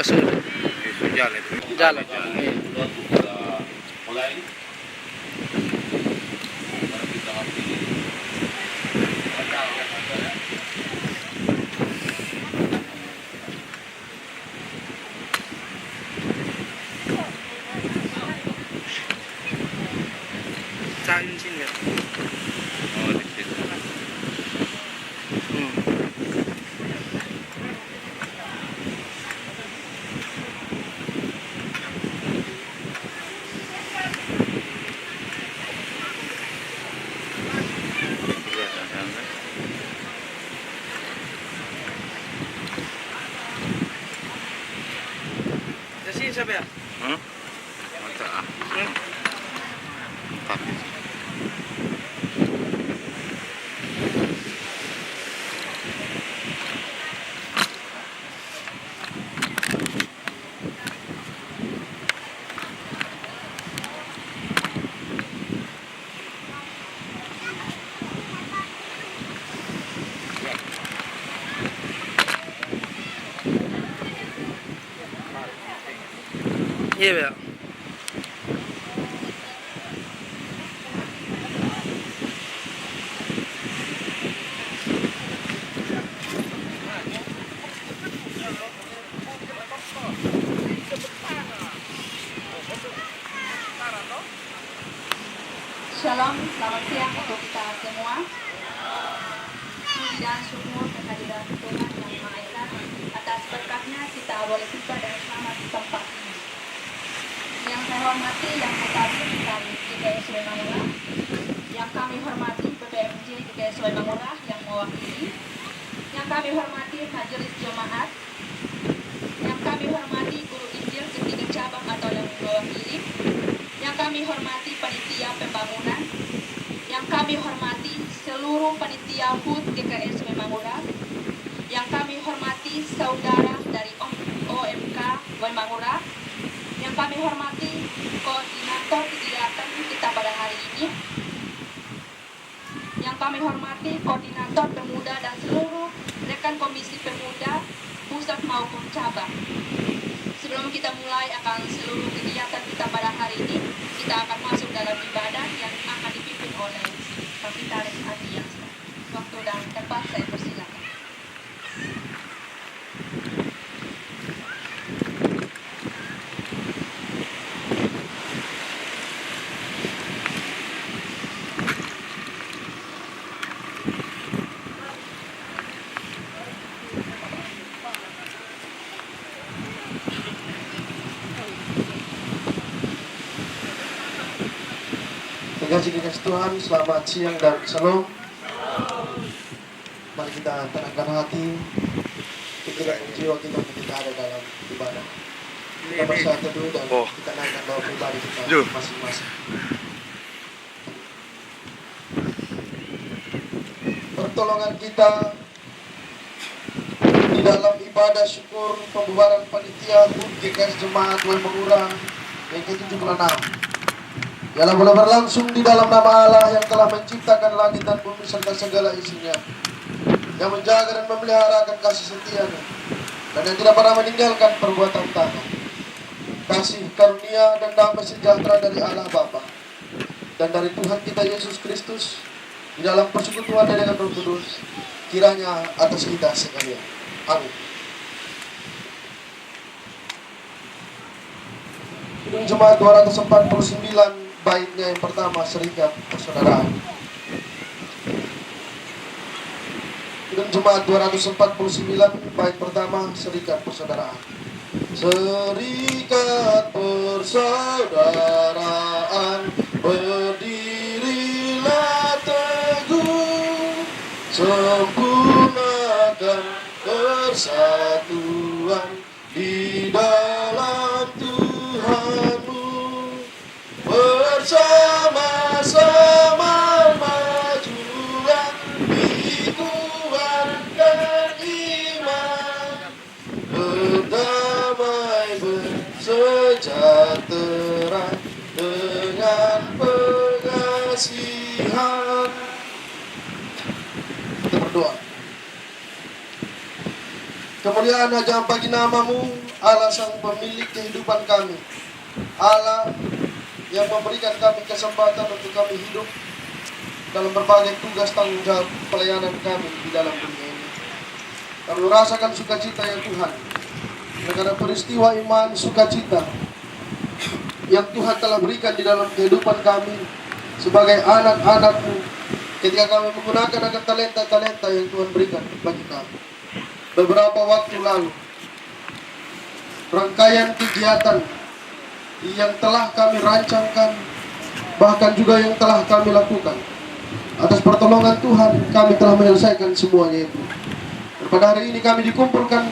sudah. Jalan itu. Jalan. Mulai. Kita Sayun sini. Oh, di situ. Iya, sana. Di sini siapa ya? Mantap ah. Tapi Iya ya. Shalom, selamat siang untuk kita semua. Puji dan syukur kehadiran Tuhan Yang Maha Esa atas berkatnya kita boleh tiba dan selamat di tempat ini. Yang saya hormati yang kasih dari GKSW Mangurah, yang kami hormati PPMJ GKSW Mangurah yang mewakili, yang kami hormati Majelis Jemaat, yang kami hormati Guru Injil ketiga cabang atau yang mewakili, yang kami hormati panitia pembangunan, yang kami hormati seluruh panitia HUT GKSW Mangurah, yang kami hormati saudara dari OMK Mangurah, yang kami hormati koordinator kegiatan kita pada hari ini, yang kami hormati koordinator pemuda dan seluruh rekan komisi pemuda pusat maupun cabang. Sebelum kita mulai akan seluruh kegiatan kita pada hari ini, kita akan masuk dalam ibadah yang akan dipimpin oleh Kapitalis Adiansa. Waktu dan tempat saya persilakan. Dikasih Tuhan, selamat siang dan shalom. Mari kita tenangkan hati, pikiran dan jiwa kita ketika ada dalam ibadah. Kita bersatu dulu dan kita naikkan doa pribadi kita masing-masing. Pertolongan kita di dalam ibadah syukur pembubaran panitia HUT GKS Jemaat Mangurah yang ke-76 ialah boleh berlangsung di dalam nama Allah yang telah menciptakan langit dan bumi serta segala isinya, yang menjaga dan memelihara akan kasih setianya, dan yang tidak pernah meninggalkan perbuatan tangan. Kasih, karunia, dan damai sejahtera dari Allah Bapa dan dari Tuhan kita Yesus Kristus di dalam persekutuan dengan Roh Kudus kiranya atas kita sekalian. Amin. Gedung Jemaat 249 baitnya yang pertama, serikat persaudaraan. Gedung Jemaat 249 bait pertama, serikat persaudaraan. Serikat persaudaraan, berdirilah teguh, sempurnakan persatuan di dalam Tuhanmu. Bersama-sama majuan, dikuatkan iman, berdamai bersejahtera dengan pengasihan. Kita berdoa. Kemuliaan hanya bagi namamu, Allah sang pemilik kehidupan kami, Allah yang memberikan kami kesempatan untuk kami hidup dalam berbagai tugas tanggung jawab pelayanan kami di dalam dunia ini. Kami merasakan sukacita ya Tuhan, karena peristiwa iman sukacita yang Tuhan telah berikan di dalam kehidupan kami sebagai anak-anak-Mu ketika kami menggunakan akan talenta-talenta yang Tuhan berikan bagi kami. Beberapa waktu lalu, rangkaian kegiatan yang telah kami rancangkan, bahkan juga yang telah kami lakukan, atas pertolongan Tuhan kami telah menyelesaikan semuanya itu. Dan pada hari ini kami dikumpulkan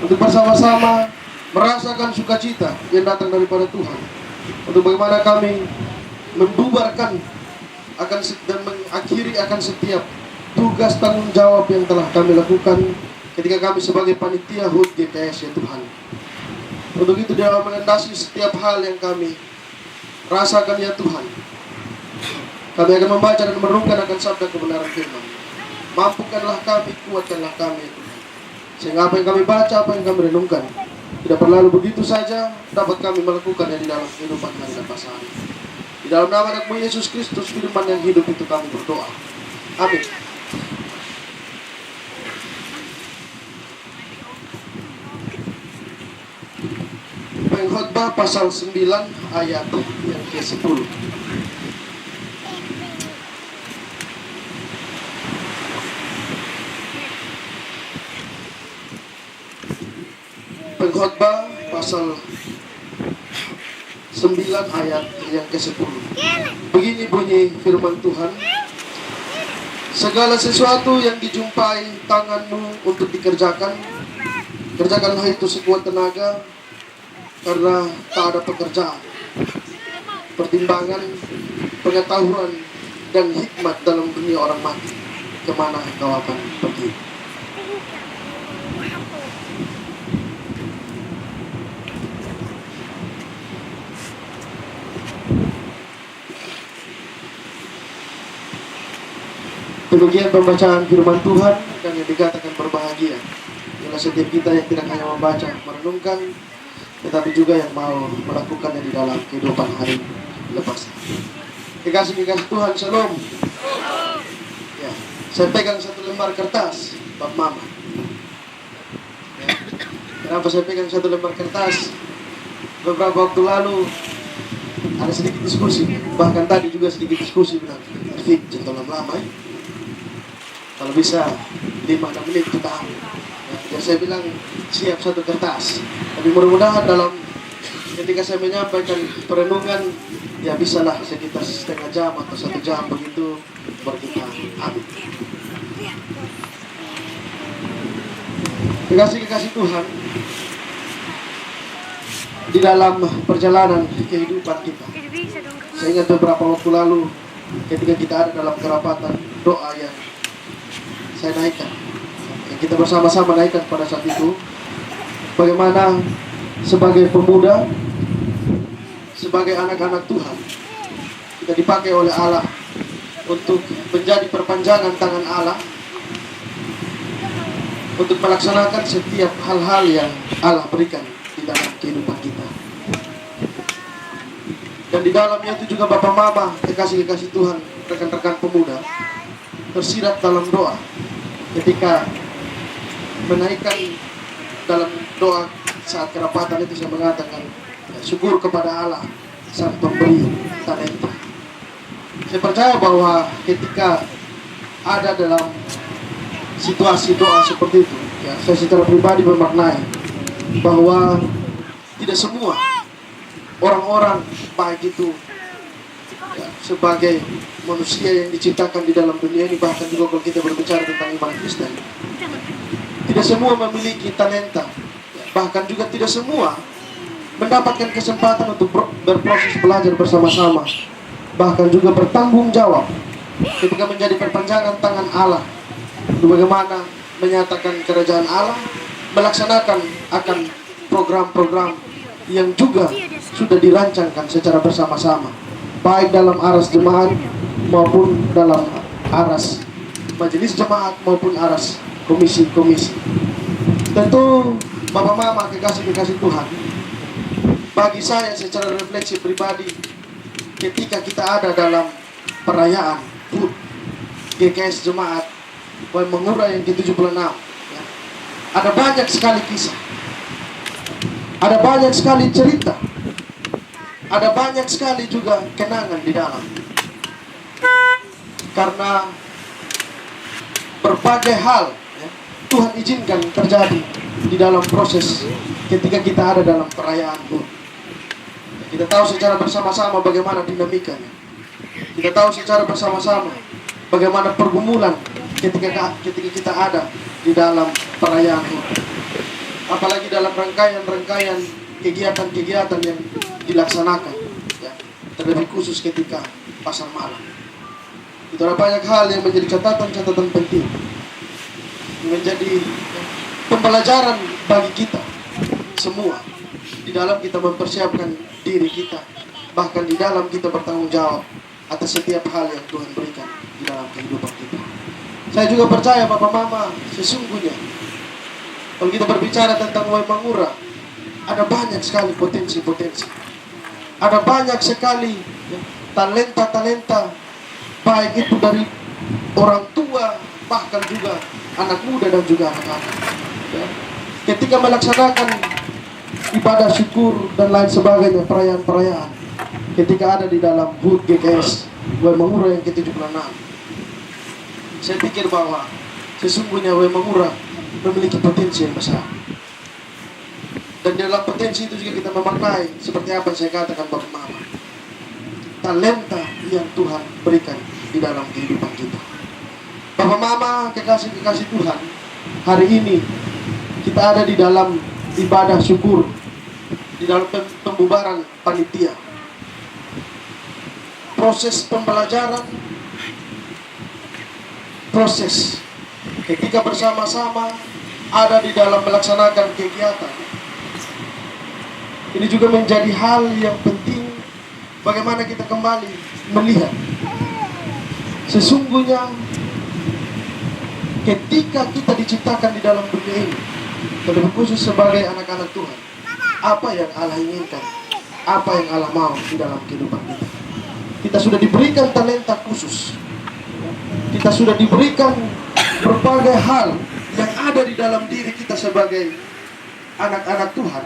untuk bersama-sama merasakan sukacita yang datang daripada Tuhan, untuk bagaimana kami membubarkan dan mengakhiri akan setiap tugas tanggung jawab yang telah kami lakukan ketika kami sebagai panitia HUT GKS ya Tuhan. Untuk itu dalam mengendasi setiap hal yang kami rasakan ya Tuhan, kami akan membaca dan merenungkan akan sabda kebenaran firman. Mampukanlah kami, kuatkanlah kami ya Tuhan, sehingga apa yang kami baca, apa yang kami renungkan tidak berlalu begitu saja, dapat kami melakukannya di dalam kehidupan kami dan masa hari. Di dalam nama Anak-Mu Yesus Kristus, firman yang hidup itu kami berdoa. Amin. Pengkhotbah pasal 9 ayat yang ke-10. Pengkhotbah pasal 9 ayat yang ke-10. Begini bunyi firman Tuhan: segala sesuatu yang dijumpai tanganmu untuk dikerjakan, kerjakanlah itu sekuat tenaga, karena tak ada pekerjaan, pertimbangan, pengetahuan, dan hikmat dalam dunia orang mati, kemana kau akan pergi. Demikian pembacaan firman Tuhan, dan yang dikatakan berbahagia ialah setiap kita yang tidak hanya membaca, merenungkan, tetapi juga yang mau melakukannya di dalam kehidupan hari lepas. Kekasih-kekasih Tuhan, shalom. Ya, saya pegang satu lembar kertas, Bab Mama. Ya. Kenapa saya pegang satu lembar kertas? Beberapa waktu lalu ada sedikit diskusi, bahkan tadi juga sedikit diskusi bilang, Fik, jangan lama ya. Kalau bisa 5-6 menit kita ambil. Ya, saya bilang siap satu kertas. Tapi mudah-mudahan dalam ketika saya menyampaikan perenungan, ya bisalah sekitar setengah jam atau 1 jam begitu baru kita ambil. Kekasih-kekasih Tuhan, di dalam perjalanan kehidupan kita, saya ingat beberapa waktu lalu ketika kita ada dalam kerapatan doa yang saya naikkan, yang kita bersama-sama naikkan pada saat itu, bagaimana sebagai pemuda, sebagai anak-anak Tuhan, kita dipakai oleh Allah untuk menjadi perpanjangan tangan Allah untuk melaksanakan setiap hal-hal yang Allah berikan di dalam kehidupan kita. Dan di dalamnya itu juga Bapak Mama, kekasih-kekasih Tuhan, rekan-rekan pemuda, tersirat dalam doa ketika menaikkan dalam doa saat kerapatan itu. Saya mengatakan syukur kepada Allah sang pemberi talenta. Saya percaya bahwa ketika ada dalam situasi doa seperti itu, ya, saya secara pribadi memaknai bahwa tidak semua orang-orang baik itu ya, sebagai manusia yang diciptakan di dalam dunia ini, bahkan juga kalau kita berbicara tentang iman Kristen, tidak semua memiliki talenta, bahkan juga tidak semua mendapatkan kesempatan untuk berproses belajar bersama-sama, bahkan juga bertanggung jawab ketika menjadi perpanjangan tangan Allah untuk bagaimana menyatakan kerajaan Allah, melaksanakan akan program-program yang juga sudah dirancangkan secara bersama-sama, baik dalam aras jemaat maupun dalam aras majelis jemaat maupun aras komisi-komisi. Tentu Bapak Mama, kekasih-kekasih Tuhan, bagi saya secara refleksi pribadi, ketika kita ada dalam perayaan HUT GKS Jemaat Waimangura yang ke-76, ya, ada banyak sekali kisah, ada banyak sekali cerita, ada banyak sekali juga kenangan di dalam. Karena berbagai hal, ya, Tuhan izinkan terjadi di dalam proses ketika kita ada dalam perayaan HUT. Kita tahu secara bersama-sama bagaimana dinamikanya. Kita tahu secara bersama-sama bagaimana pergumulan ketika kita ada di dalam perayaan HUT. Apalagi dalam rangkaian kegiatan-kegiatan yang dilaksanakan, ya, terlebih khusus ketika pasar malam. Itu ada banyak hal yang menjadi catatan-catatan penting, menjadi pembelajaran bagi kita semua di dalam kita mempersiapkan diri kita, bahkan di dalam kita bertanggung jawab atas setiap hal yang Tuhan berikan di dalam kehidupan kita. Saya juga percaya Bapak Mama, sesungguhnya kalau kita berbicara tentang Waimangura, ada banyak sekali potensi-potensi, ada banyak sekali talenta-talenta, baik itu dari orang tua, bahkan juga anak muda dan juga anak-anak, ya. Ketika melaksanakan ibadah syukur dan lain sebagainya, perayaan-perayaan, ketika ada di dalam HUT GKS Waimangura yang ke-76, saya pikir bahwa sesungguhnya Waimangura memiliki potensi yang besar. Dan dalam potensi itu juga kita memaknai seperti apa yang saya katakan Bapak Mama, talenta yang Tuhan berikan di dalam kehidupan kita. Bapak Mama, kekasih-kekasih Tuhan, hari ini kita ada di dalam ibadah syukur, di dalam pembubaran panitia. Proses pembelajaran, proses ketika bersama-sama ada di dalam melaksanakan kegiatan. Ini juga menjadi hal yang penting, bagaimana kita kembali melihat sesungguhnya ketika kita diciptakan di dalam dunia ini, terlebih khusus sebagai anak-anak Tuhan, apa yang Allah inginkan, apa yang Allah mau di dalam kehidupan kita. Kita sudah diberikan talenta khusus, kita sudah diberikan berbagai hal yang ada di dalam diri kita sebagai anak-anak Tuhan.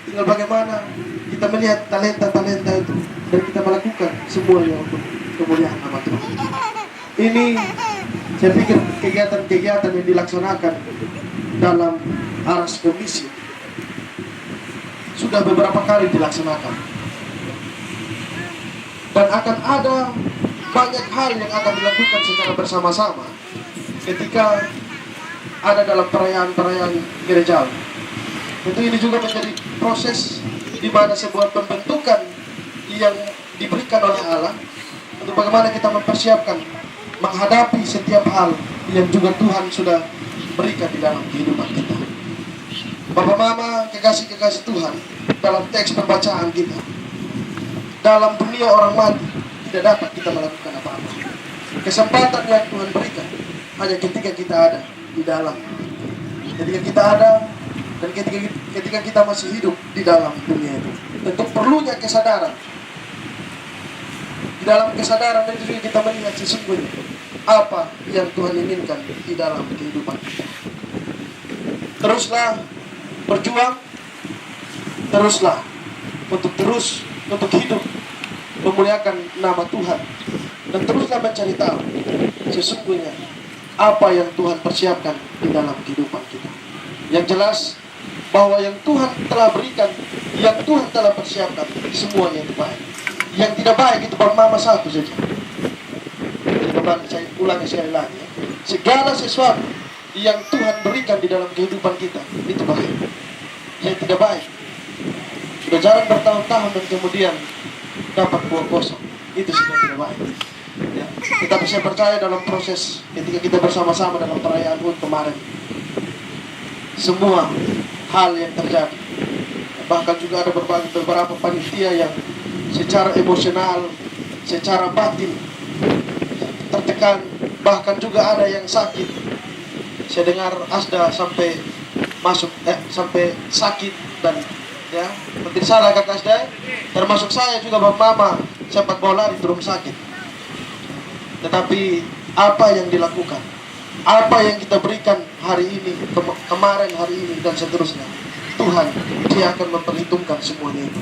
Tinggal bagaimana kita melihat talenta-talenta itu dan kita melakukan semuanya untuk kemuliaan nama Tuhan. Ini saya pikir kegiatan-kegiatan yang dilaksanakan dalam aras komisi sudah beberapa kali dilaksanakan, dan akan ada banyak hal yang akan dilakukan secara bersama-sama ketika ada dalam perayaan-perayaan gerejawi. Tentu ini juga menjadi proses di mana sebuah pembentukan yang diberikan oleh Allah untuk bagaimana kita mempersiapkan menghadapi setiap hal yang juga Tuhan sudah berikan di dalam kehidupan kita. Bapak Mama, kekasih-kekasih Tuhan, dalam teks pembacaan kita, dalam dunia orang mati tidak dapat kita melakukan apa-apa. Kesempatan yang Tuhan berikan hanya ketika kita ada di dalam, ketika kita ada dan ketika kita masih hidup di dalam dunia itu. Tentu perlunya kesadaran. Di dalam kesadaran itu juga kita melihat sesungguhnya apa yang Tuhan inginkan di dalam kehidupan kita. Teruslah berjuang, teruslah untuk hidup memuliakan nama Tuhan, dan teruslah mencari tahu sesungguhnya apa yang Tuhan persiapkan di dalam kehidupan kita. Yang jelas bahwa yang Tuhan telah berikan, yang Tuhan telah persiapkan, semuanya itu baik. Yang tidak baik itu Bapak Mama satu saja. Saya ulangi sekali lagi, ya. Segala sesuatu yang Tuhan berikan di dalam kehidupan kita itu baik. Yang tidak baik sudah jalan bertahun-tahun dan kemudian dapat buah kosong, itu sudah tidak baik, ya. Kita bisa percaya dalam proses ketika kita bersama-sama dalam perayaan HUT kemarin, semua hal yang terjadi, bahkan juga ada beberapa panitia yang secara emosional, secara batin tertekan, bahkan juga ada yang sakit. Saya dengar Asda sampai masuk sampai sakit dan ya seperti salah kakak saya, termasuk saya juga bapak mama sempat bawa lari di rumah sakit. Tetapi apa yang dilakukan, apa yang kita berikan hari ini, kemarin, hari ini dan seterusnya, Tuhan dia akan memperhitungkan semuanya itu.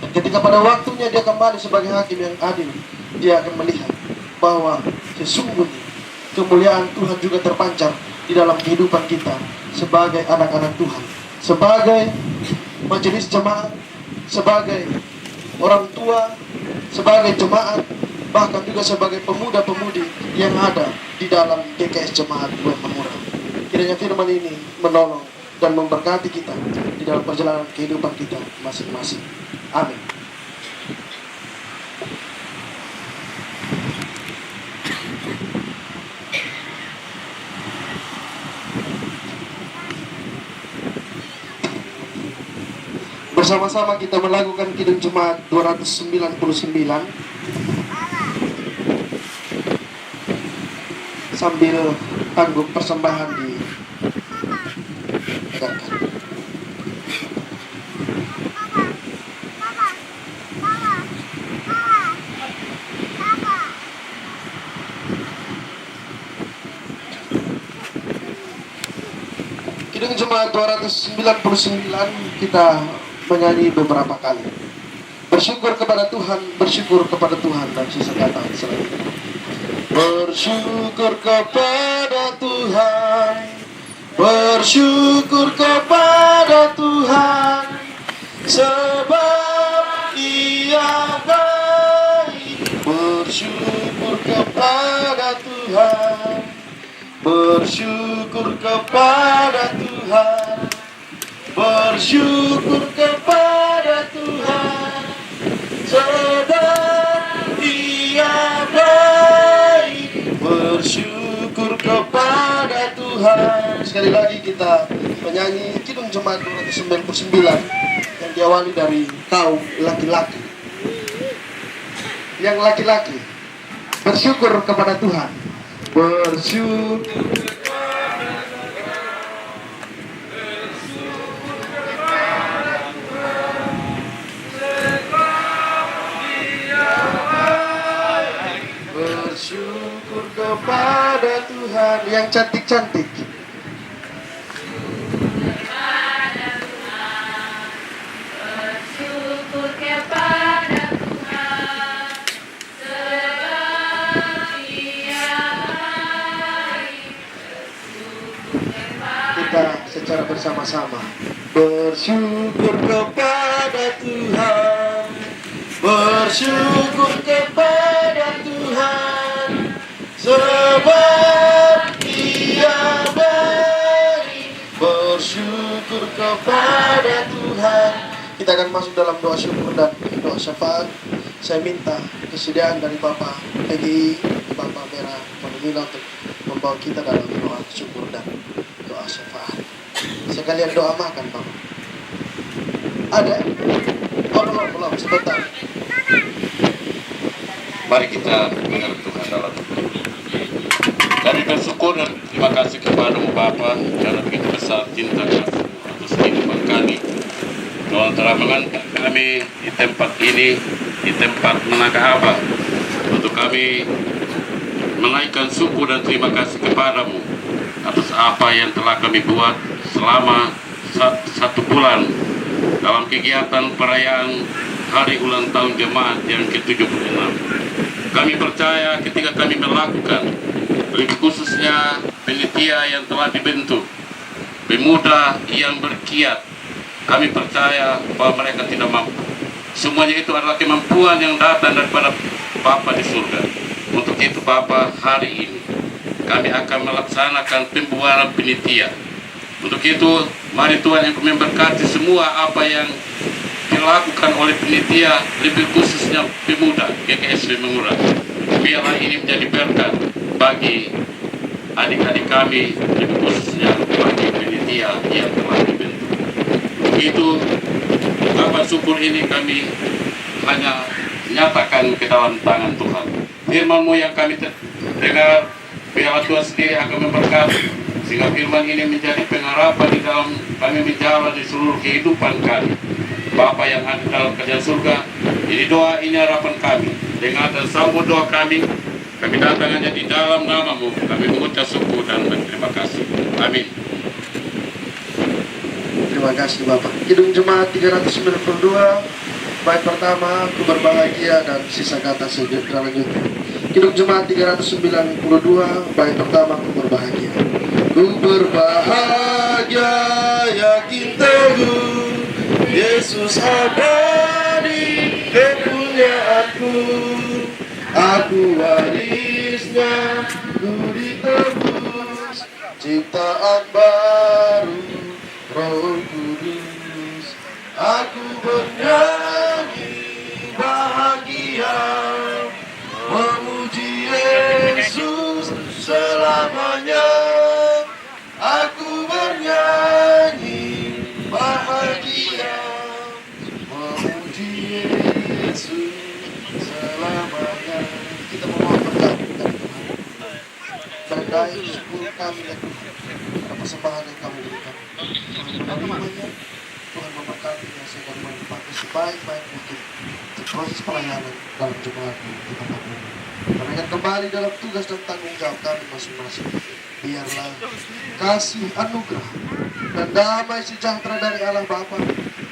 Dan ketika pada waktunya dia kembali sebagai hakim yang adil, dia akan melihat bahwa sesungguhnya kemuliaan Tuhan juga terpancar di dalam kehidupan kita sebagai anak-anak Tuhan, sebagai majelis jemaat, sebagai orang tua, sebagai jemaat, bahkan juga sebagai pemuda-pemudi yang ada di dalam GKS Jemaat Buah Mangura. Kiranya firman ini menolong dan memberkati kita di dalam perjalanan kehidupan kita masing-masing. Amin. Bersama-sama kita melakukan Kidung Jemaat 299 sambil tangguh persembahan ditegakkan. Kidung Jemaat 299 kita menyanyi beberapa kali. Bersyukur kepada Tuhan, bersyukur kepada Tuhan, dan sisa kata selanjutnya. Bersyukur kepada Tuhan, bersyukur kepada Tuhan, sebab Dia baik. Bersyukur kepada Tuhan, bersyukur kepada Tuhan, bersyukur kepada Tuhan, sebab Dia baik. Bersyukur kepada Tuhan. Sekali lagi kita menyanyi Kidung Jemaat 299 yang diawali dari kau laki-laki. Yang laki-laki bersyukur kepada Tuhan, bersyukur kepada Tuhan. Yang cantik-cantik. Bersyukur kepada Tuhan, sebab Dia baik. Kita secara bersama-sama bersyukur kepada Tuhan, bersyukur kepada Tuhan, sebab Dia baik. Bersyukur kepada Tuhan. Kita akan masuk dalam doa syukur dan doa syafaat. Saya minta kesediaan dari Bapak PGI, Bapak Merah Manila untuk membawa kita dalam doa syukur dan doa syafaat. Sekalian doa makan, Bapak. Ada? Belum, sebentar. Mari kita mendengar Tuhan dalam doa. Kami bersyukur dan terima kasih kepada-Mu Bapa karena begitu besar cinta kasih atas kehidupan kami. Tuhan telah mengangkat kami di tempat ini, di tempat menangkap Abah, untuk kami menaikkan syukur dan terima kasih kepada-Mu atas apa yang telah kami buat selama 1 bulan dalam kegiatan perayaan hari ulang tahun jemaat yang ke-76. Kami percaya ketika kami melakukan, lebih khususnya panitia yang telah dibentuk, pemuda yang berkiat, kami percaya bahwa mereka tidak mampu. Semuanya itu adalah kemampuan yang datang daripada Bapa di surga. Untuk itu Bapa, hari ini kami akan melaksanakan pembuaran panitia. Untuk itu, mari Tuhan yang memberkati semua apa yang dilakukan oleh panitia, lebih khususnya pemuda GKS Mangura. Biarlah ini menjadi berkat bagi adik-adik kami, lebih khususnya bagi panitia yang telah dibentuk. Begitu, kabar syukur ini kami hanya nyatakan ke dalam tangan Tuhan. Firman-Mu yang kami dengar, biarlah Tuhan sendiri akan memberkati, sehingga firman ini menjadi pengharapan di dalam kami menjawab di seluruh kehidupan kami. Bapa yang ada dalam kerajaan surga, jadi doa ini harapan kami. Dengan dan sambut doa kami datang hanya di dalam nama-Mu. Kami mengucap syukur dan berterima kasih. Amin. Terima kasih Bapak. Kidung Jemaat 392, bait pertama, aku berbahagia, dan sisa kata selanjutnya. Kidung Jemaat 392, bait pertama, aku berbahagia. Ku berbahagia, yakin teguh, Yesus abadi kepunyaanku. Aku warisnya, ku ditebus, ciptaan baru, Roh Kudus. Aku bernyanyi bahagia, memuji Yesus selamanya. Aku bernyanyi bahagia, memuji Yesus selamanya. Kita memohon berkat dari Tuhan. Berdaya syukur kami ya Tuhan, pada persembahan yang kami berikan. Menerimanya, Tuhan memberkati yang saya akan menikmati sebaik-baik mungkin untuk proses pelayanan dalam jemaat di tempat ini. Kami akan kembali dalam tugas dan tanggung jawab kami masing-masing. Biarlah kasih, anugerah, dan damai sejahtera dari Allah Bapa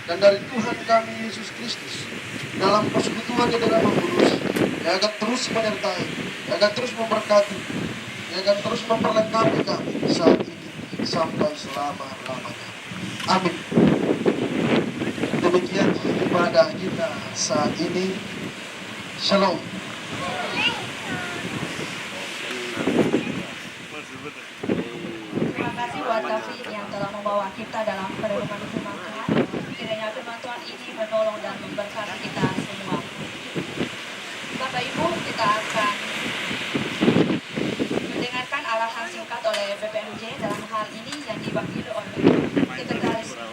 dan dari Tuhan kami Yesus Kristus dalam persekutuannya dengan Roh Kudus yang akan terus menyertai, yang akan terus memberkati, yang akan terus memperlengkapi kami saat ini sampai selama-lamanya. Amin. Demikian ibadah kita saat ini. Shalom. Terima kasih buat David yang telah membawa kita dalam perenungan firman Tuhan. Kiranya firman Tuhan ini menolong dan memberkati kita semua. Bapak Ibu, kita akan mendengarkan arahan singkat oleh BPMJ dalam hal ini yang diwakili oleh Sekretaris 1.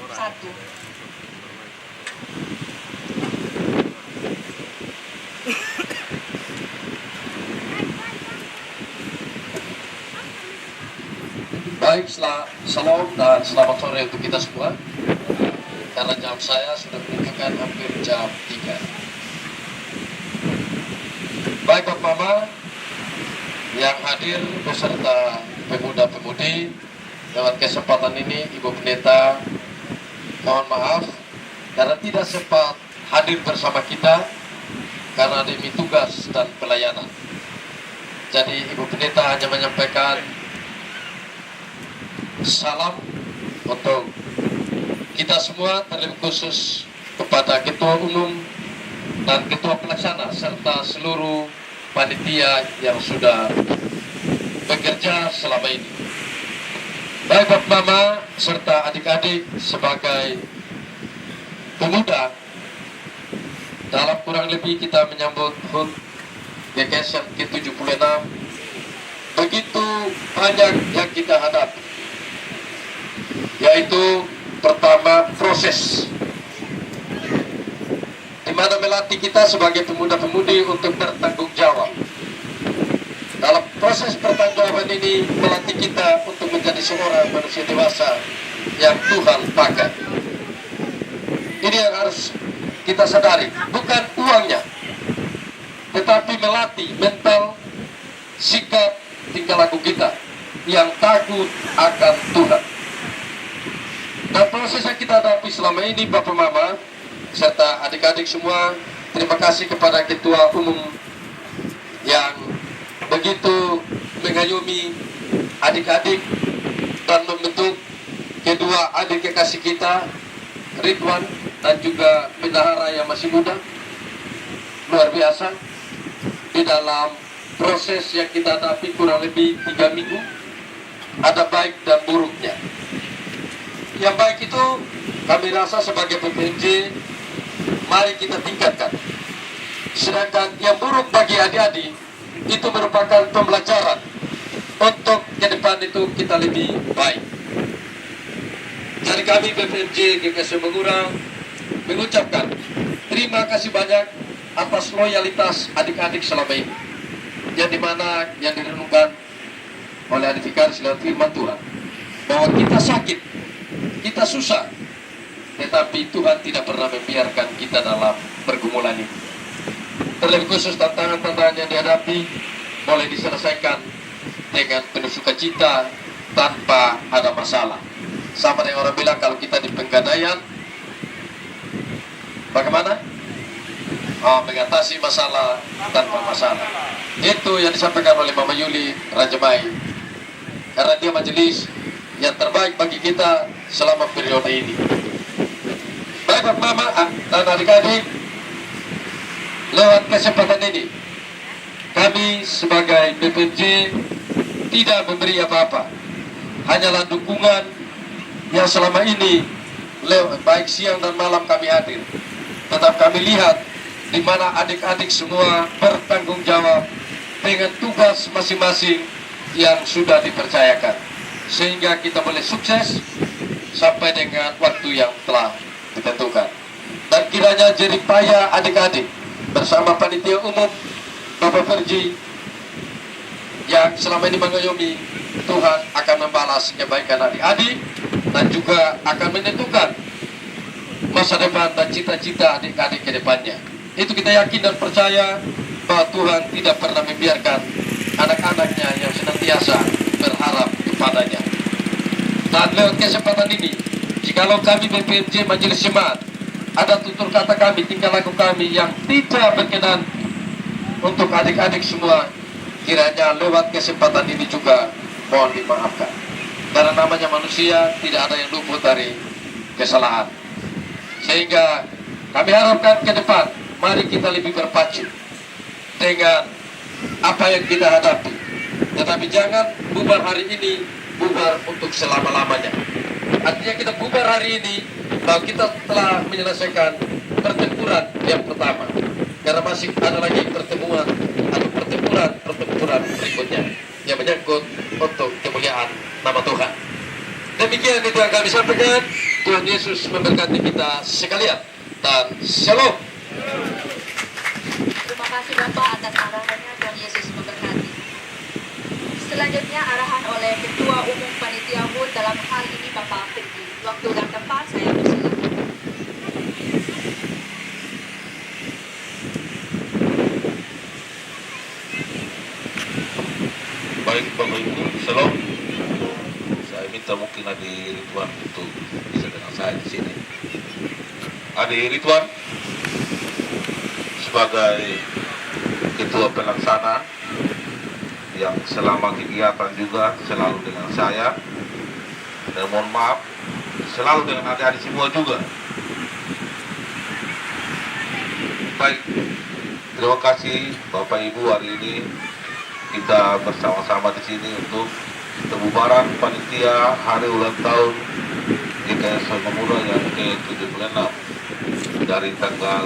Baik, salam dan selamat sore untuk kita semua. Karena jam saya sudah menunjukkan hampir jam 3. Baik Bapak Mama yang hadir beserta pemuda-pemudi, lewat kesempatan ini Ibu Pendeta mohon maaf karena tidak sempat hadir bersama kita karena demi tugas dan pelayanan. Jadi Ibu Pendeta hanya menyampaikan salam untuk kita semua, terlebih khusus kepada Ketua Umum dan Ketua Pelaksana serta seluruh panitia yang sudah bekerja selama ini. Baik Bapak Mama serta adik-adik sebagai pemuda, dalam kurang lebih kita menyambut HUT GKS yang ke-76. Begitu banyak yang kita hadapi, yaitu pertama proses di mana melatih kita sebagai pemuda-pemudi untuk bertanggung jawab. Dalam proses pertanggungjawaban ini melatih kita untuk menjadi seorang manusia dewasa yang Tuhan pakai. Ini yang harus kita sadari, bukan uangnya, tetapi melatih mental, sikap, tingkah laku kita yang takut akan Tuhan. Dan proses yang kita hadapi selama ini Bapak Mama serta adik-adik semua, terima kasih kepada Ketua Umum yang begitu mengayomi adik-adik dan membentuk kedua adik kekasih kita, Ridwan dan juga bendahara yang masih muda. Luar biasa di dalam proses yang kita hadapi kurang lebih 3 minggu, ada baik dan buruknya. Yang baik itu kami rasa sebagai PPMJ, mari kita tingkatkan. Sedangkan yang buruk bagi adik-adik itu merupakan pembelajaran untuk ke depan itu kita lebih baik. Jadi kami PPMJ GKS Mengurang mengucapkan terima kasih banyak atas loyalitas adik-adik selama ini, yang dimana yang direnungkan oleh adik Fikar lewat firman Tuhan bahwa kita sakit kita susah, tetapi Tuhan tidak pernah membiarkan kita dalam pergumulan ini. Terlebih khusus tantangan-tantangan yang dihadapi boleh diselesaikan dengan penuh sukacita tanpa ada masalah. Sama dengan orang bilang kalau kita di penggadaian, bagaimana? Mengatasi masalah tanpa masalah. Itu yang disampaikan oleh Mama Yuli Rajamai, karena dia majelis yang terbaik bagi kita selama periode ini. Baik Mama dan adik-adik, lewat kesempatan ini kami sebagai BPJ tidak memberi apa-apa, hanyalah dukungan yang selama ini baik siang dan malam kami hadir. Tetap kami lihat di mana adik-adik semua bertanggung jawab dengan tugas masing-masing yang sudah dipercayakan, sehingga kita boleh sukses sampai dengan waktu yang telah ditentukan. Dan kiranya jerih payah adik-adik bersama panitia umum Bapak Ferji yang selama ini mengayomi, Tuhan akan membalas kebaikan adik-adik dan juga akan menentukan masa depan dan cita-cita adik-adik ke depannya. Itu kita yakin dan percaya bahwa Tuhan tidak pernah membiarkan anak-anaknya yang senantiasa berharap kepadanya. Dan lewat kesempatan ini, jikalau kami BPMJ Majelis Jemaat ada tutur kata kami, tingkah laku kami yang tidak berkenan untuk adik-adik semua, kiranya lewat kesempatan ini juga mohon dimaafkan. Karena namanya manusia, tidak ada yang luput dari kesalahan. Sehingga kami harapkan ke depan, mari kita lebih berpacu dengan apa yang kita hadapi. Tetapi jangan bubar hari ini, bubar untuk selama-lamanya. Artinya kita bubar hari ini bahwa kita telah menyelesaikan pertempuran yang pertama, karena masih ada lagi pertemuan atau pertempuran berikutnya yang menyangkut untuk kemuliaan nama Tuhan. Demikian itu yang kami sampaikan. Tuhan Yesus memberkati kita sekalian dan shalom. Terima kasih Bapak atas arahannya. Tuhan Yesus memberkati. Selanjutnya arahan oleh Ketua Umum Panitia HUT, dalam hal ini Bapak Ferdi. Waktu dan tempat saya persilakan. Baik Bapak Ibu, shalom. Saya minta mungkin Adi Ridwan untuk bisa dengan saya di sini. Adi Ridwan sebagai Ketua Pelaksana yang selama kegiatan juga selalu dengan saya, dan mohon maaf selalu dengan adik-adik semua juga. Baik, terima kasih Bapak Ibu, hari ini kita bersama-sama di sini untuk pembubaran panitia hari ulang tahun GKS Pemuda yang ke-76 dari tanggal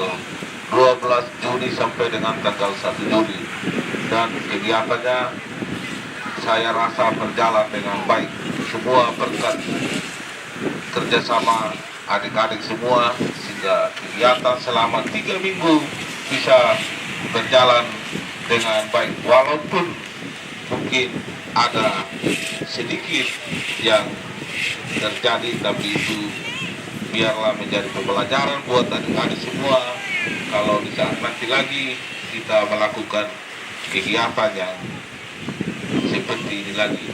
12 Juni sampai dengan tanggal 1 Juli, dan kegiatannya saya rasa berjalan dengan baik, semua berkat kerjasama adik-adik semua, sehingga kegiatan selama 3 minggu bisa berjalan dengan baik, walaupun mungkin ada sedikit yang terjadi, tapi itu biarlah menjadi pembelajaran buat adik-adik semua. Kalau di saat nanti lagi kita melakukan kegiatan yang seperti ini lagi,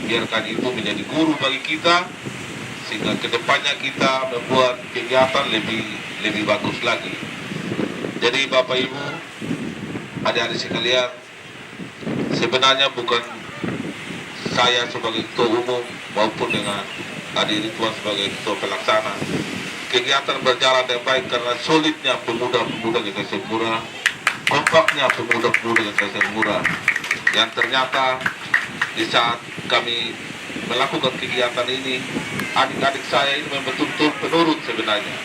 biarkan itu menjadi guru bagi kita, sehingga kedepannya kita membuat kegiatan lebih bagus lagi. Jadi Bapak Ibu, adik-adik sekalian, sebenarnya bukan saya sebagai ketua umum maupun dengan Adi Ridwan sebagai ketua pelaksana, kegiatan berjalan dengan baik karena solidnya pemuda-pemuda GKS Mura, kompaknya pemuda-pemuda GKS Mura, yang ternyata di saat kami melakukan kegiatan ini, adik-adik saya ini betul-betul penurut sebenarnya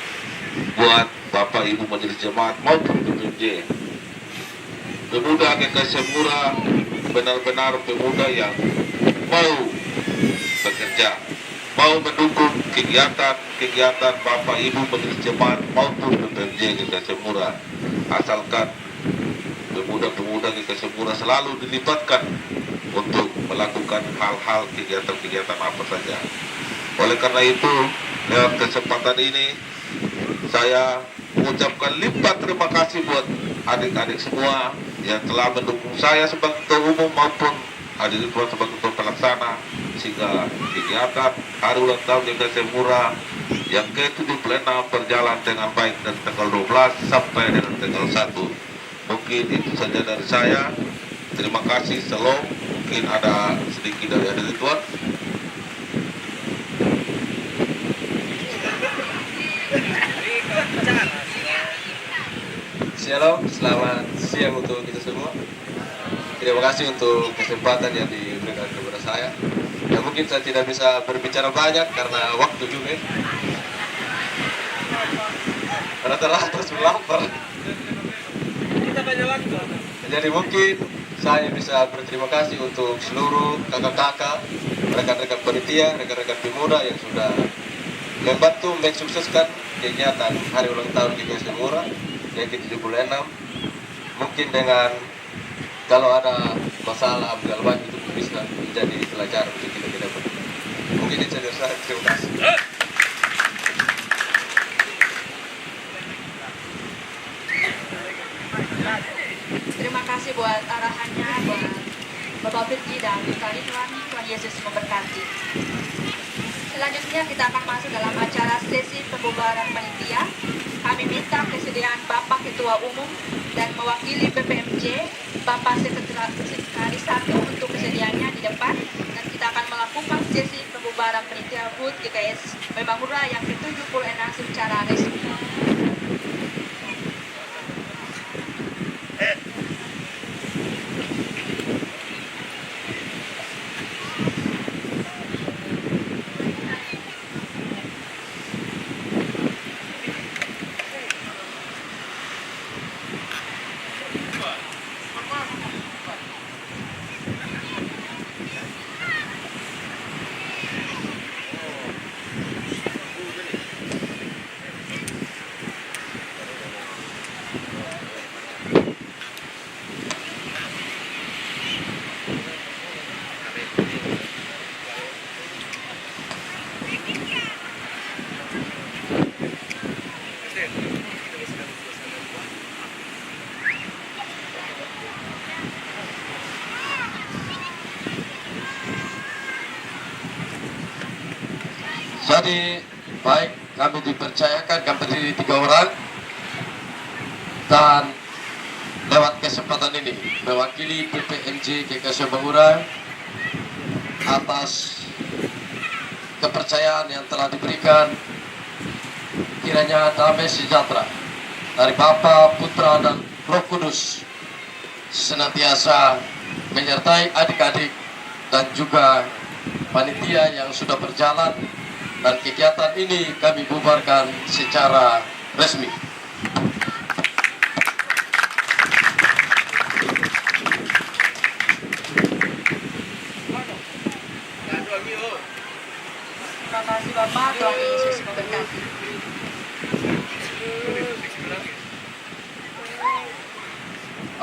buat Bapak Ibu Majelis Jemaat maupun BPMJ. Pemuda GKS Mura benar-benar pemuda yang mau bekerja, mau mendukung kegiatan Bapak Ibu Majelis Jemaat maupun BPMJ GKS Mura, asalkan pemuda-pemuda GKS Mura selalu dilibatkan untuk melakukan hal-hal kegiatan-kegiatan apa saja. Oleh karena itu, lewat kesempatan ini saya mengucapkan limpah terima kasih buat adik-adik semua yang telah mendukung saya sebagai ketua umum maupun adik sebagai ketua pelaksana, sehingga kegiatan hari ulang tahun GKS Murah yang ke-76 berjalan dengan baik dari tanggal 12 sampai dengan tanggal 1. Mungkin itu saja dari saya. Terima kasih. Shalom. Mungkin ada sedikit dari adik Tuan. Shalom, selamat siang untuk kita semua. Terima kasih untuk kesempatan yang diberikan kepada saya. Ya mungkin saya tidak bisa berbicara banyak karena waktu juga. Rata-rata lapar. Kita banyak waktu. Jadi mungkin saya bisa berterima kasih untuk seluruh kakak-kakak, rekan-rekan panitia, rekan-rekan pemuda yang sudah membantu mensukseskan kegiatan hari ulang tahun GKS Murah yang ke-76. Mungkin dengan kalau ada masalah ambil banyak itu bisa menjadi pelajaran untuk kita ke depan. Mungkin itu saja saya. Terima kasih. Terima kasih buat arahannya, buat Bapak Firji dan kali Tuhan Yesus memberkati. Selanjutnya kita akan masuk dalam acara sesi pembubaran panitia. Kami minta kesediaan Bapak Ketua Umum dan mewakili BPMJ, Bapak Sekretaris 1 untuk kesediaannya di depan, dan kita akan melakukan sesi pembubaran panitia HUT GKS Membangun yang ke-76 secara resmi. Jadi baik, kami dipercayakan kami berdiri 3 orang, dan lewat kesempatan ini mewakili BPMJ GKS Membangun atas kepercayaan yang telah diberikan, kiranya damai sejahtera dari Bapa, Putra, dan Roh Kudus senantiasa menyertai adik-adik dan juga panitia yang sudah berjalan, dan kegiatan ini kami bubarkan secara resmi. Terima kasih Bapak, Tuhan Yesus memberkati.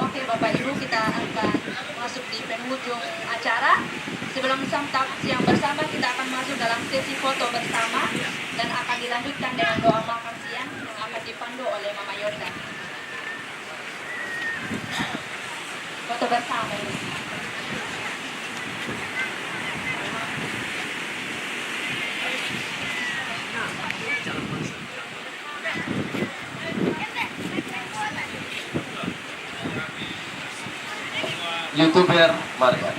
Oke Bapak Ibu, kita akan masuk di penghujung acara. Sebelum santap siang bersama, kita akan masuk dalam sesi foto bersama dan akan dilanjutkan dengan doa makan siang yang akan dipandu oleh Mama Yordan. Foto bersama ini. YouTuber Maria.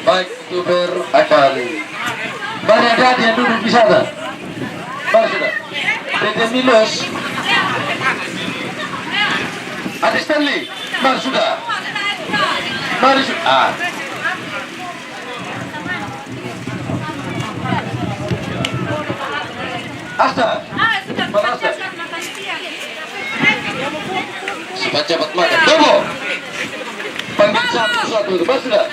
Baik, YouTuber akan mari ada yang duduk di sana. Mari sudah. Dede Milos, Adi Stanley, mari sudah. Mari sudah. Asta, sudah Mana Asta? makan siang. Cepat-cepat makan. Tunggu. Panggil satu-satu itu, mas sudah.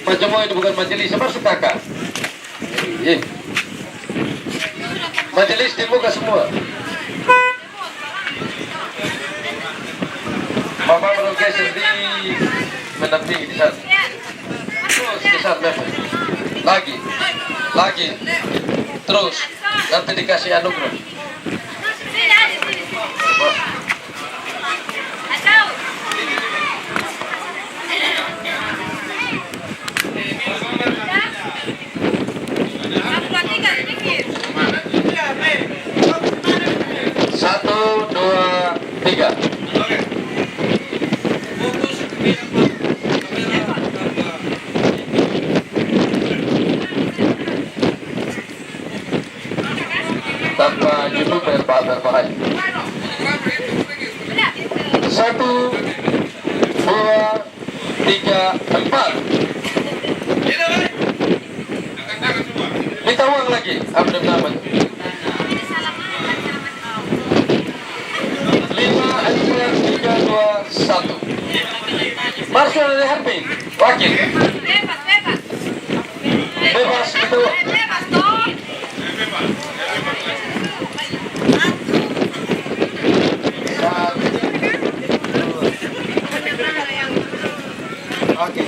Macam ini bukan majelis, masuk kakak. Iya. Majelis dibuka semua. Mama merukai sendiri menampingi di sana. Terus ke sana, lagi, terus nanti dikasih anugerah. Satu, dua, tiga. Tanpa youtuber berbahaya. Satu, dua, tiga, empat. Minta uang lagi. Abdul Naman. 5, 4, 3, 2, 1. Marshal dari Harvey, wakil. Bebas itu. Oke.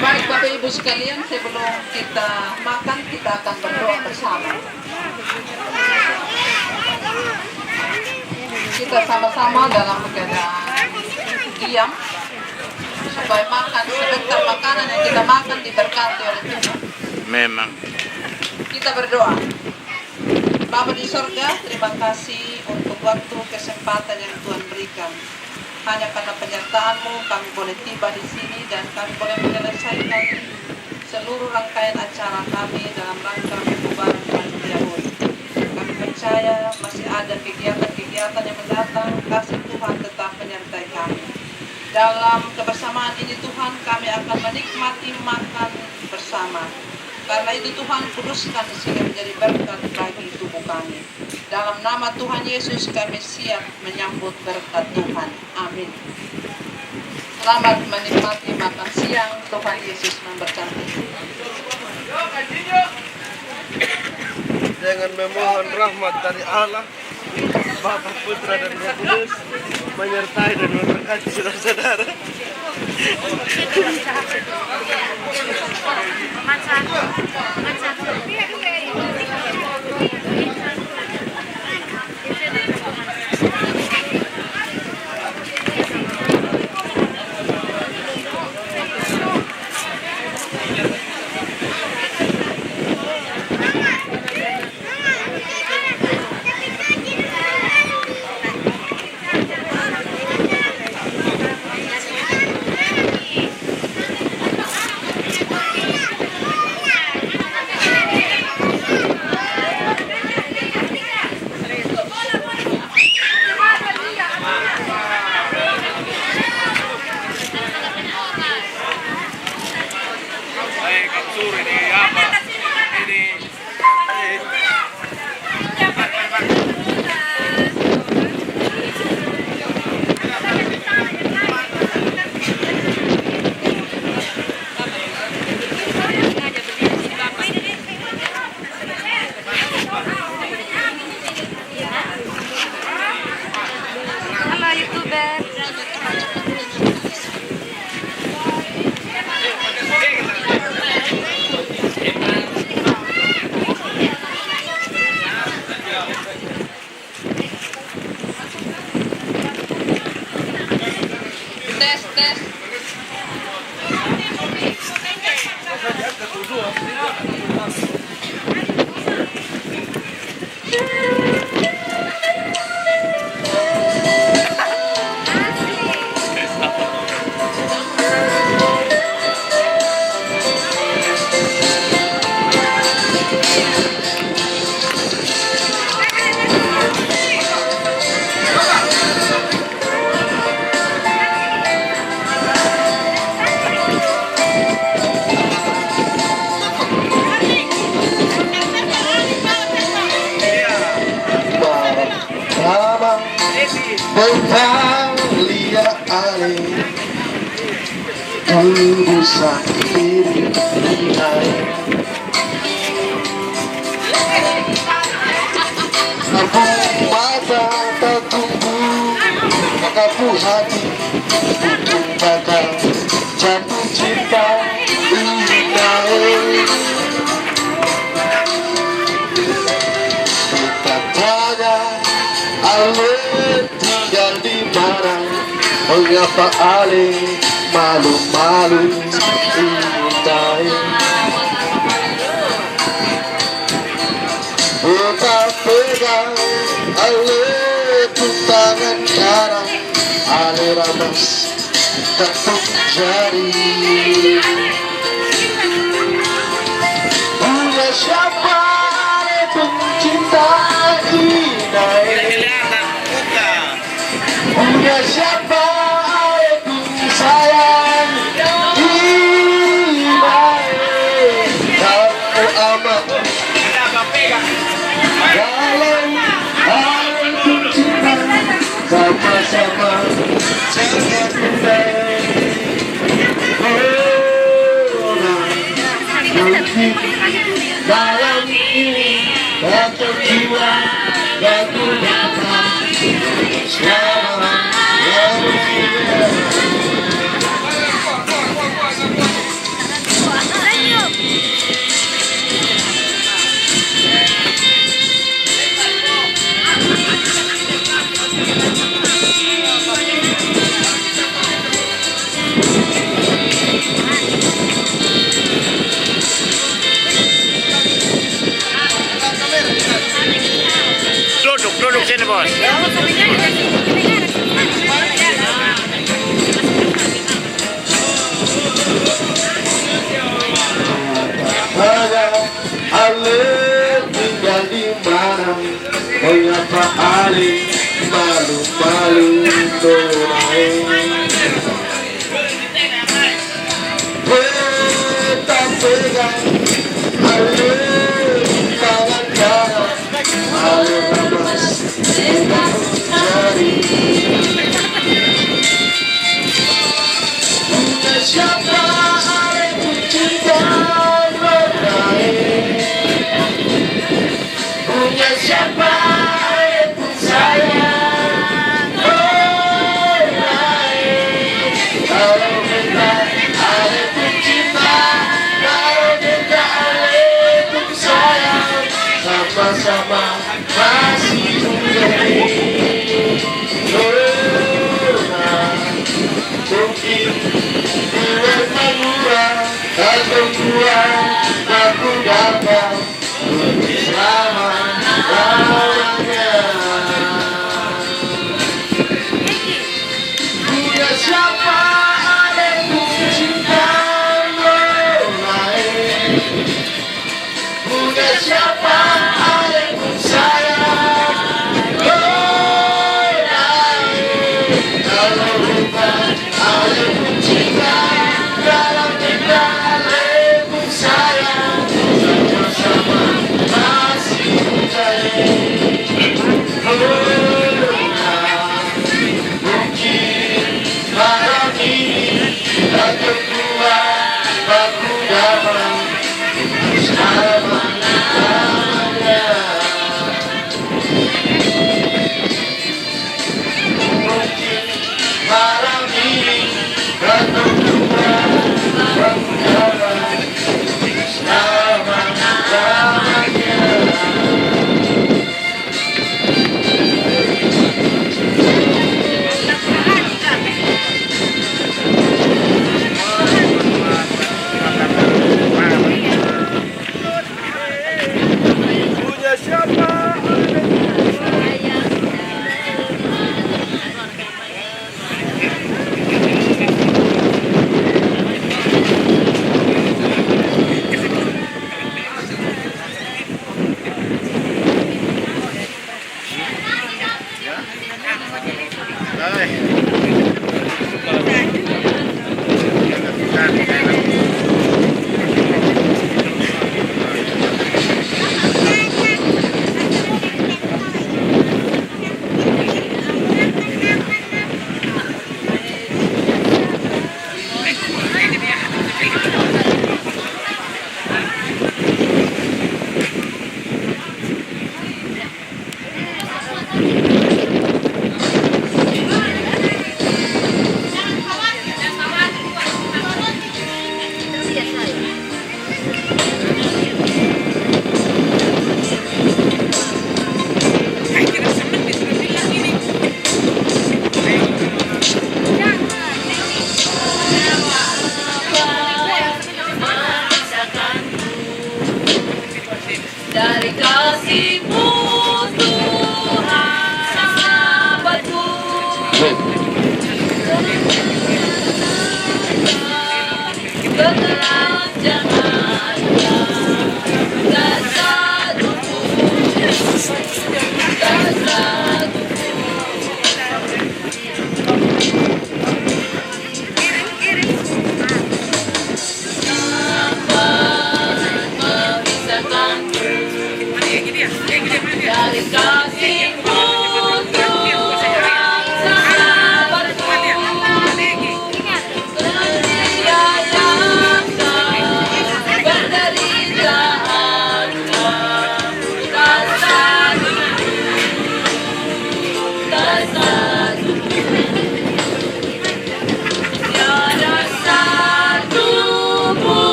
Baik Bapak Ibu sekalian, sebelum kita makan, kita akan berdoa bersama. Kita sama-sama dalam keadaan diam, supaya makan sebentar makanan yang kita makan diberkati oleh Tuhan. Memang. Kita berdoa. Bapa di sorga, terima kasih untuk waktu kesempatan yang Tuhan berikan. Hanya karena penyertaan-Mu kami boleh tiba di sini dan kami boleh menyelesaikan seluruh rangkaian acara kami dalam rangka pembubaran panitia HUT. Kami percaya masih ada kegiatan-kegiatan yang mendatang. Kasih Tuhan tetap menyertai kami. Dalam kebersamaan ini Tuhan, kami akan menikmati makan bersama. Karena itu Tuhan, kuduskan sehingga menjadi berkat bagi tubuh kami. Dalam nama Tuhan Yesus kami siap menyambut berkat Tuhan. Amin. Selamat menikmati makan siang. Tuhan Yesus memberkati. Dengan memohon rahmat dari Allah, Bapa, Putra, dan Roh Kudus, menyertai dan memberkati saudara-saudara. Berpalia ale tubuh sakit lihai Aku mata tak tunggu Makaku hati Untuk bakal jatuh cinta Inai Katanya Ale tinggal di mana Mengapa Ale malu-malu Inai Tetap pegang Ale tangan kanan Ale ramas ketuk jari Punya siapa Ale pencinta Inai Punya siapa Ale sayang Inai Kamu amat dalam hal cinta sama-sama jaga kita mungkin dalam ini atau jiwa aku dapat selama Duduk sini bos. Ale tinggal di mana? Mengapa Ale malu-malu doai? Tetap pegang Ale tangan kanan, Ale ramas jari. Punya siapa Ale pencinta berdaya? Punya siapa pun sayang berdaya? Kalau kita Ale pencinta, kalau kita Ale pun sayang, sama-sama masih menjadi mungkin dua mengurang atau dua aku dapat selama-lamanya. Punya siapa ada cinta lain? Punya siapa ada sayang lain? Kalau bukan ada cinta, kalau kita ada sayang, sama-sama masih menjadi mungkin malam ini atau dua aku dapat selama-lamanya. Mungkin malam ini atau dua aku dapat selama-lamanya.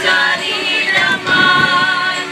Cari damai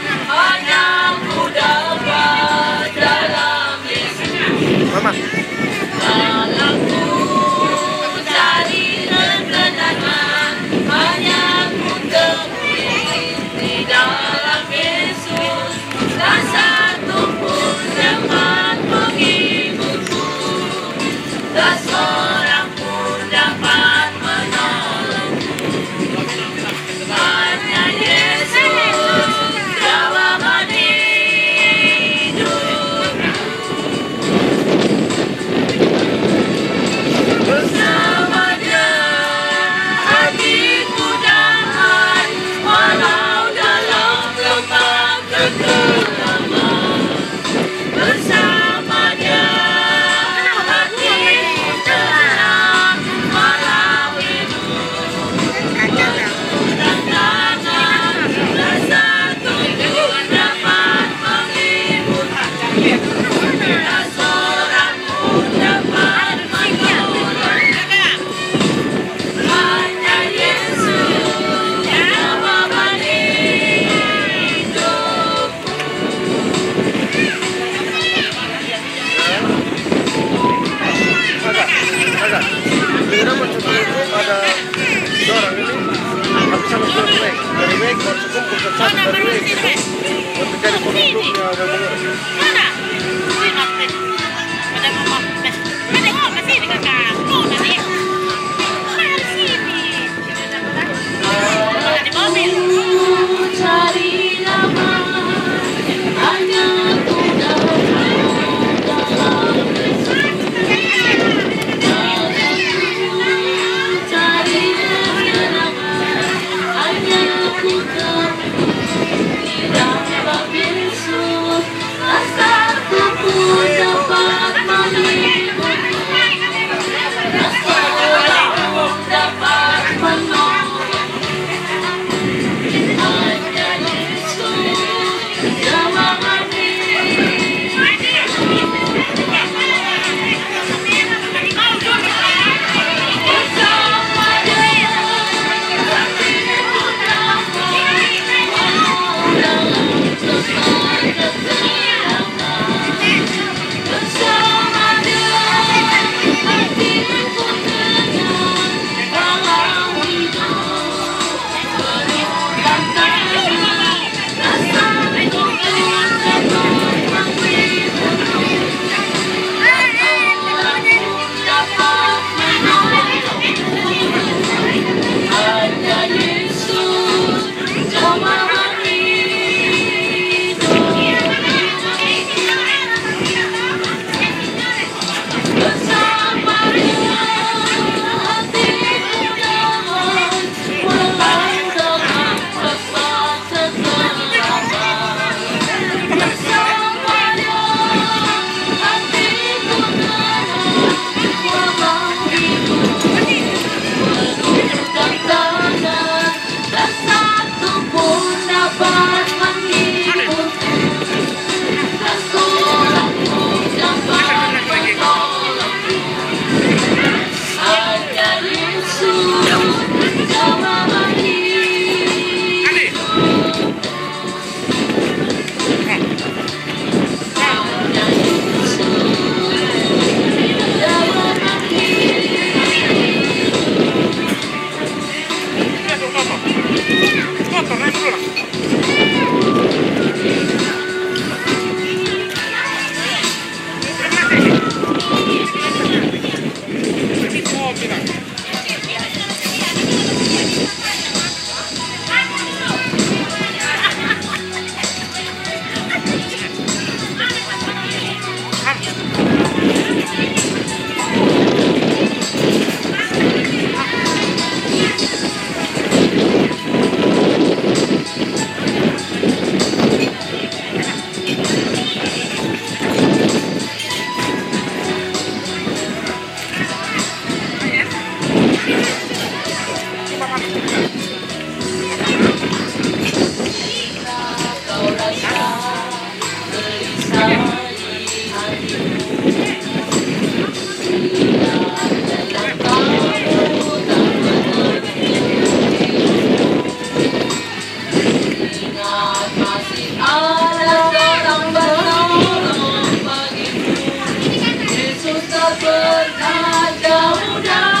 pernah jauh darimu.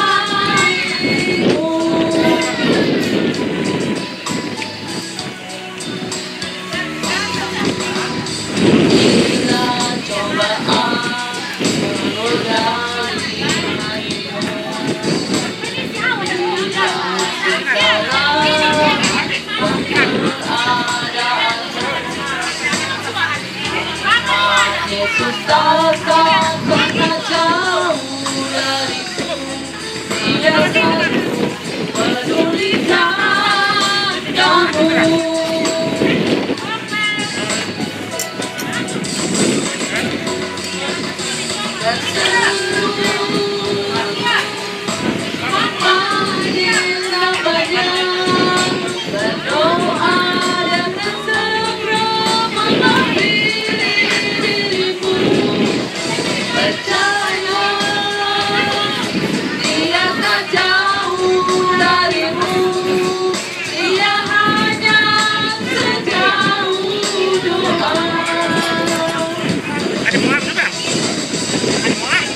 Bila cobaan menodai hatimu, bila sekarang Yesus takkan pernah jauh dariku. Dia selalu pedulikan kamu. Dan memanggil namanya, berdoa dengan segera mengambil dirimu. Percaya Dia tak jauh darimu. Dia hanya sejauh doa. Ada muat juga. Ada muat.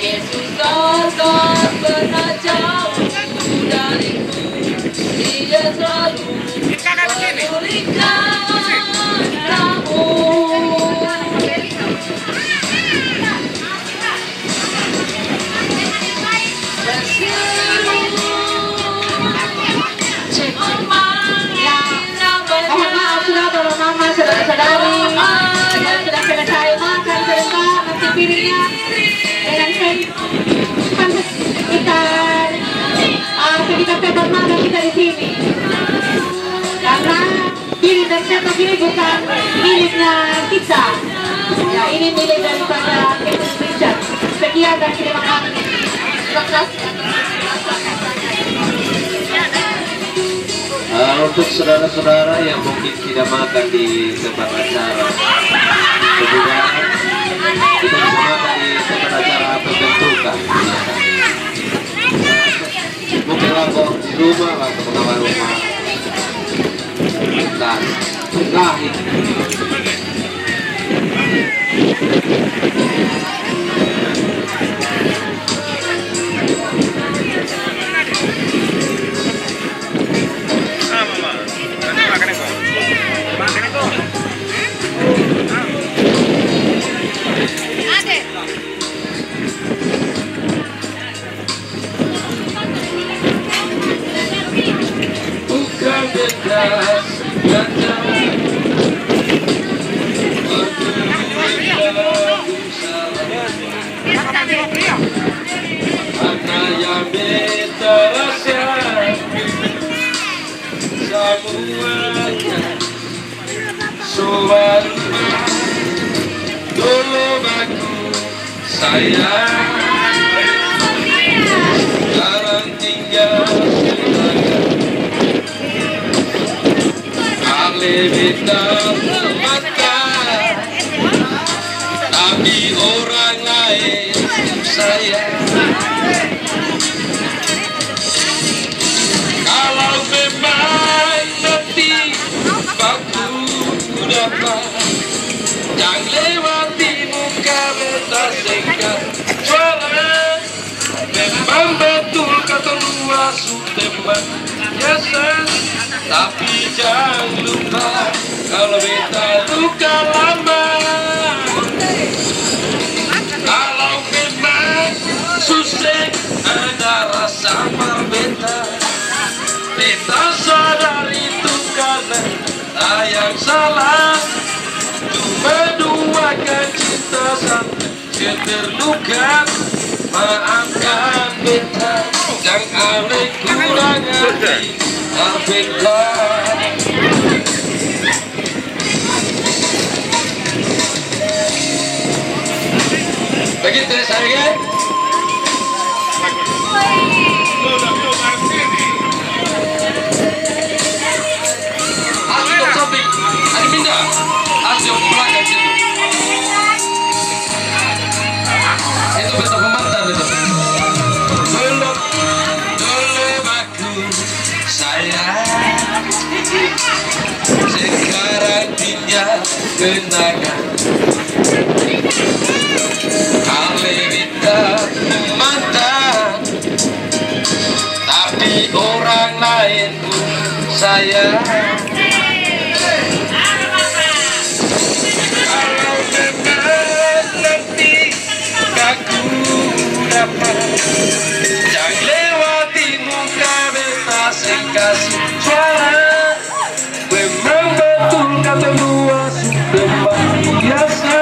Yesus takkan pernah jauh dariku. Dia selalu pedulikan kamu. Mohon maaf sudah bapak-mama, saudara-saudari yang sudah selesai makan sebentar, nanti piringnya dengan kita tetap makan kita di sini karena piring dan sendok ini bukan miliknya kita, ya ini milik daripada Yesus Kristus. Sekian dan terima kasih. Terima kasih. Untuk saudara-saudara yang mungkin tidak makan di tempat acara, kemudian kita bisa makan di tempat acara tertentukan. Mungkin lagu di rumah atau penawar rumah. Lahir. Bukan bebas mana yang beta rasa semuanya soal tolong aku sayang, sekarang tinggal ale beta mata tapi orang lain sayang. Kalau memang nanti waktu dapat, jangan lewati muka beta singkat suara. Memang betul kata luar tembak biasa, tapi jangan lupa kalau beta luka lama. Kalau memang susah ada rasa berbeda, beta sadar itu karena yang salah cuma dua kali. cinta terluka, maafkan beta yang oleh kurang hati beta. Begitu saya. Asli samping, ada minda, asli pelanggan situ. Itu betul pemantar itu. Belum aku sayang, sekarang tinggal kenangan. Kali kita mantan, tapi orang lain pun sayang. Kalau memang nanti aku dapat, jangan lewati muka beta kasih suara. Memang betul kata dua sudah biasa,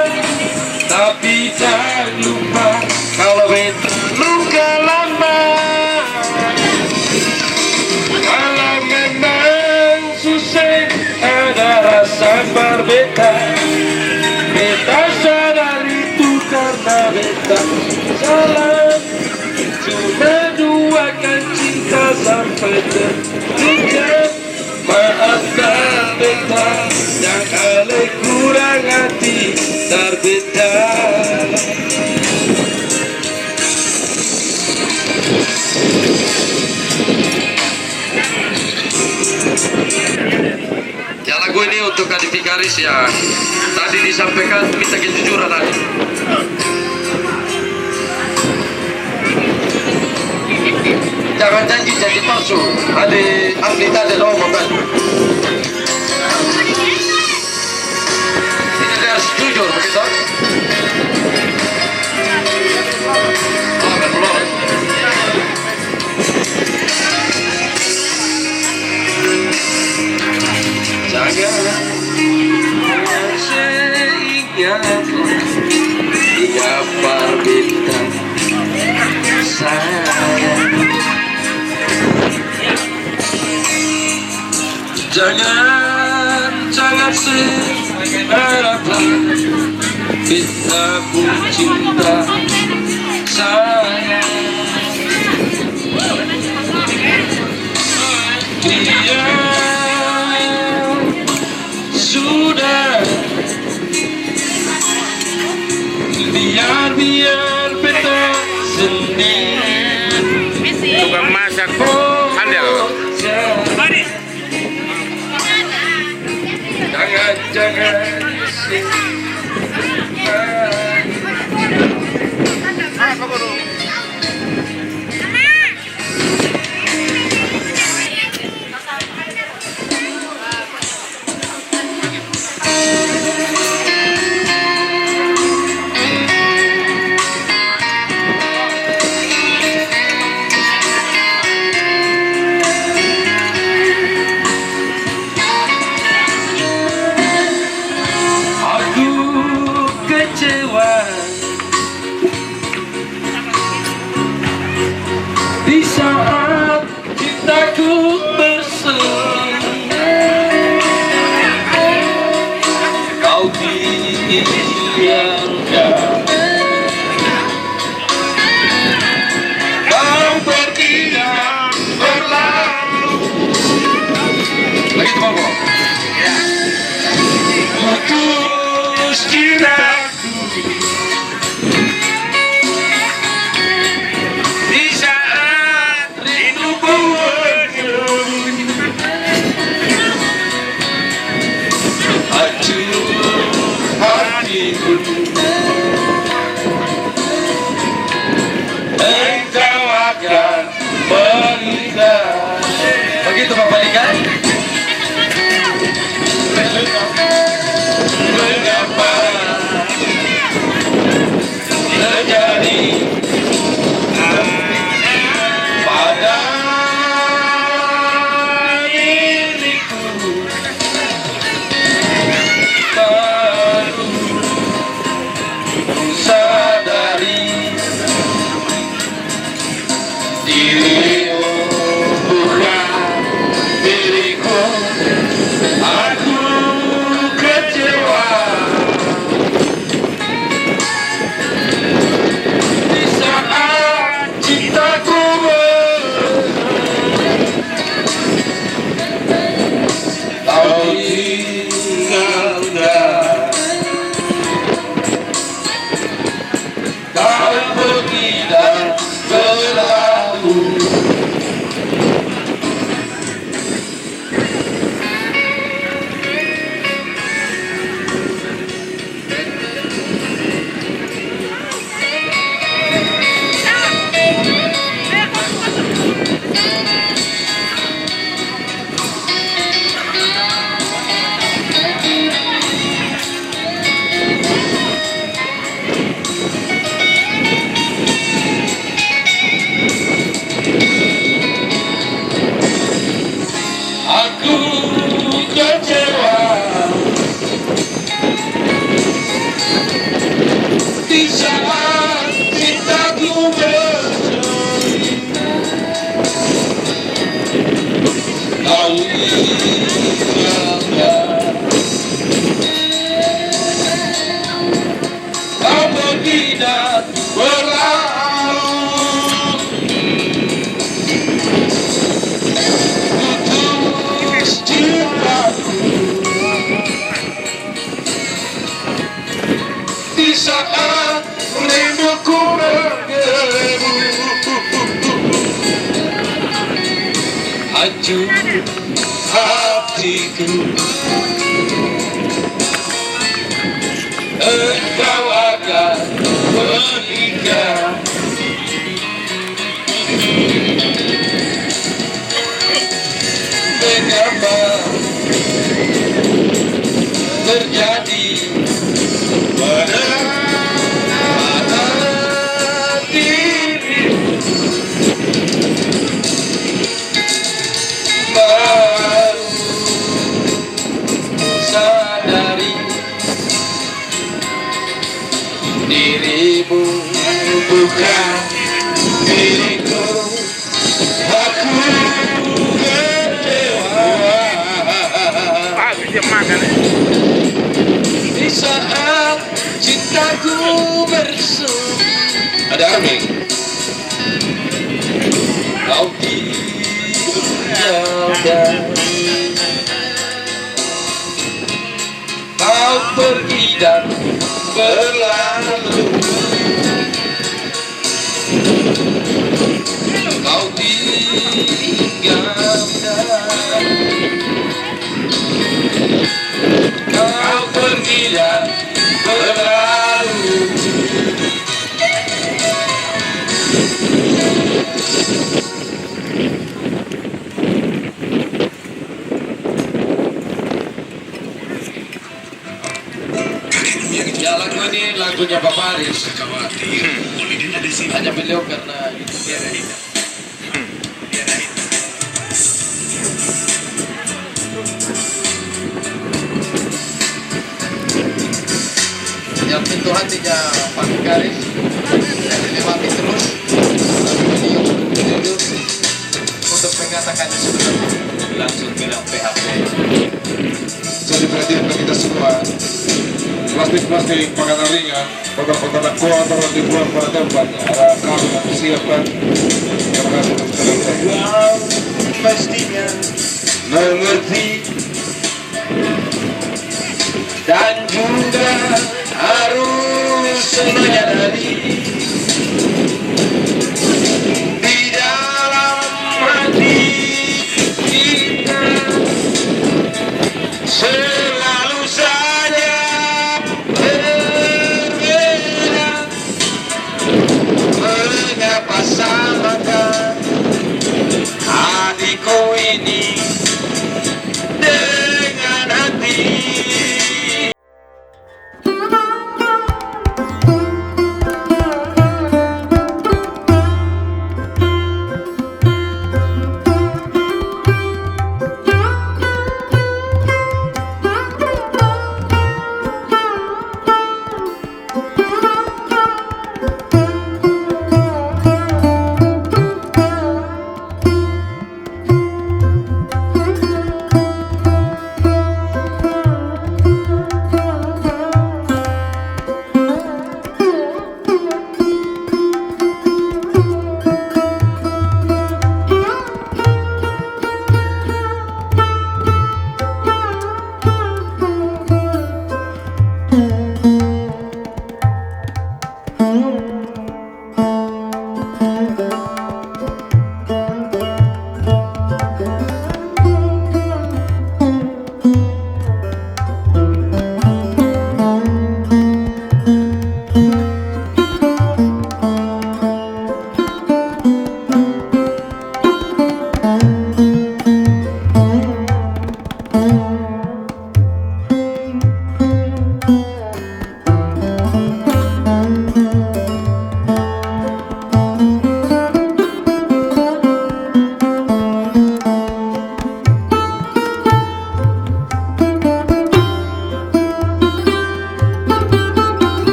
tapi jangan lupa kalau beta luka lama. Kalau memang susah ada rasa berbeda, beta sadar itu karena beta salah. Cuma duakan cinta sampai terluka. Maafkan beta yang oleh kurang hati terbeda. Ya, lagu ini untuk Adik Vikaris ya. Tadi disampaikan minta kejujuran lagi. Jangan janji palsu. Adik Aslita ada ngomong kan. Ini dia harus jujur begitu. Belum. Jangan seingat dia perbintang sayang. Jangan seharaplah kita pun cinta sayang. Dia sudah biar beta sendiri. Tukang masak handal. Jangan di saat cintaku bersemi, kau diamkan, kau pergi dan berlalu. Lagi tuh Bobo. Putus cintaku di saat rinduku bergemu, hancur hatiku. Engkau akan meninggal. Begitu Bapak Likan. Mengapa terjadi pada diriku baru? di saat cintaku bersemi, kau ingatkan, kau pergi dan berlalu. Putus cintaku di saat rinduku bergebu, hancur hatiku. Engkau akan menikah, mengapa terjadi pada dirimu? Baru sadari dirimu bukan diriku. Aku kecewa Dia makan. di saat cintaku bersemi. Ada Armi. Kau tinggalkan, kau pergi dan berlalu. Kau tinggalkan, kau pergi dan berlalu. Ya, lagu ini lagunya Bapak Aris. Hanya beliau karena yang pintu hatinya Pak Garis dan dilewati terus, lalu beliau jujur untuk mengatakannya sebenarnya. Langsung bilang PHP. Jadi perhatian bagi kita semua, plastik-plastik makanan ringan, kotak-kotak kotor dibuang pada tempatnya. Ada kami yang siapkan. Terima kasih untuk segala. Kau pastinya mengerti dan juga harus menyadari di dalam hati kita selalu saja berbeda. Mengapa samakan hatiku ini dengan hati?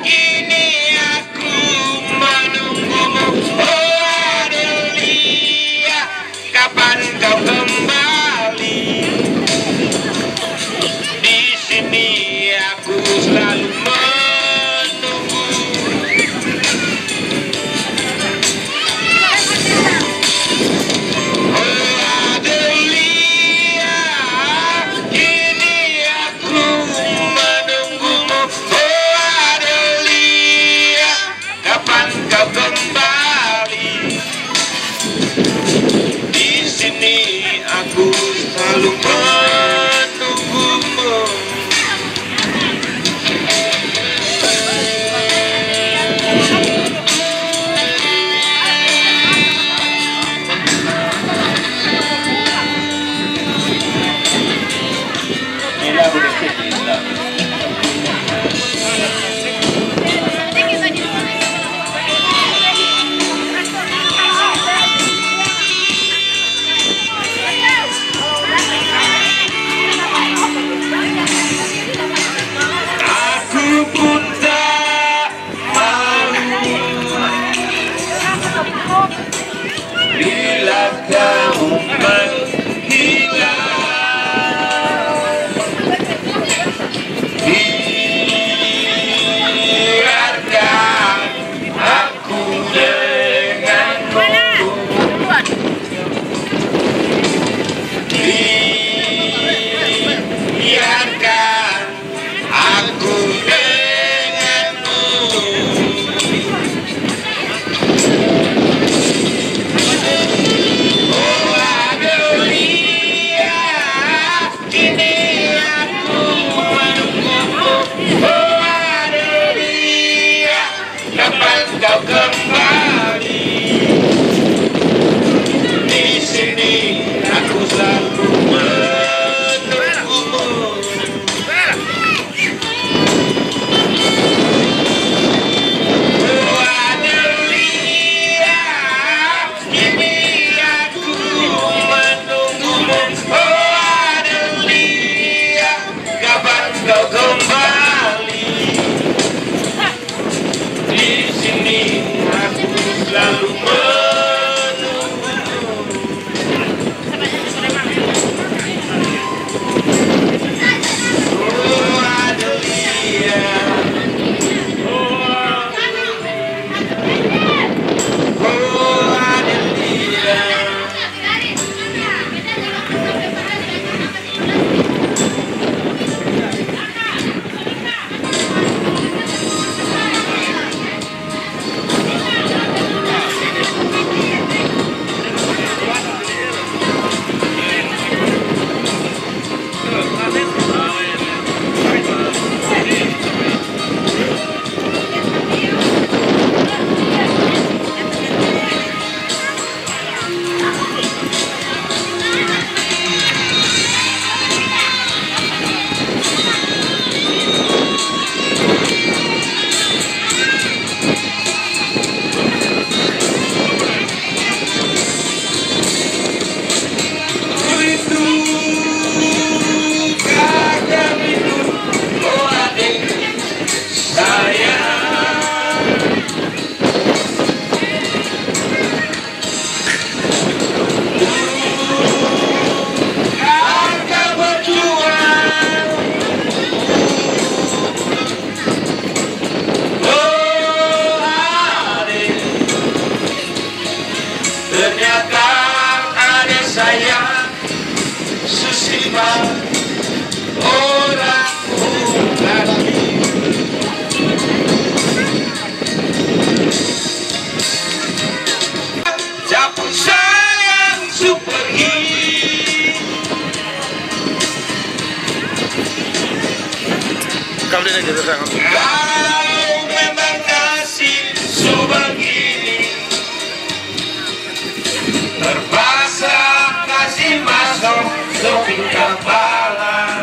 kini aku menunggumu. Oh Adelia, kapan kau kembali? Di sini aku selalu menunggu. Oh Adelia, kini aku menunggumu. Oh Adelia, kapan kau kembali? Di sini aku selalu menunggumu. Aku pun tak malu bila kamu menghilang. Biarkan aku denganmu. Biarkan aku denganmu. Oh Adelia, kini aku menunggumu. Oh Adelia, kapan kau kembali? Di sini aku selalu menunggumu. Oh Adelia, kini aku menunggumu. Oh Adelia, kapan kau kembali? Di sini aku selalu menunggumu. Oh Adelia, oh Adelia. Ternyata ada saya sesibak orang lagi. Capur sayang pergi. Kalau memang nasib sebegini, terpaksa kasih masuk ke kepala.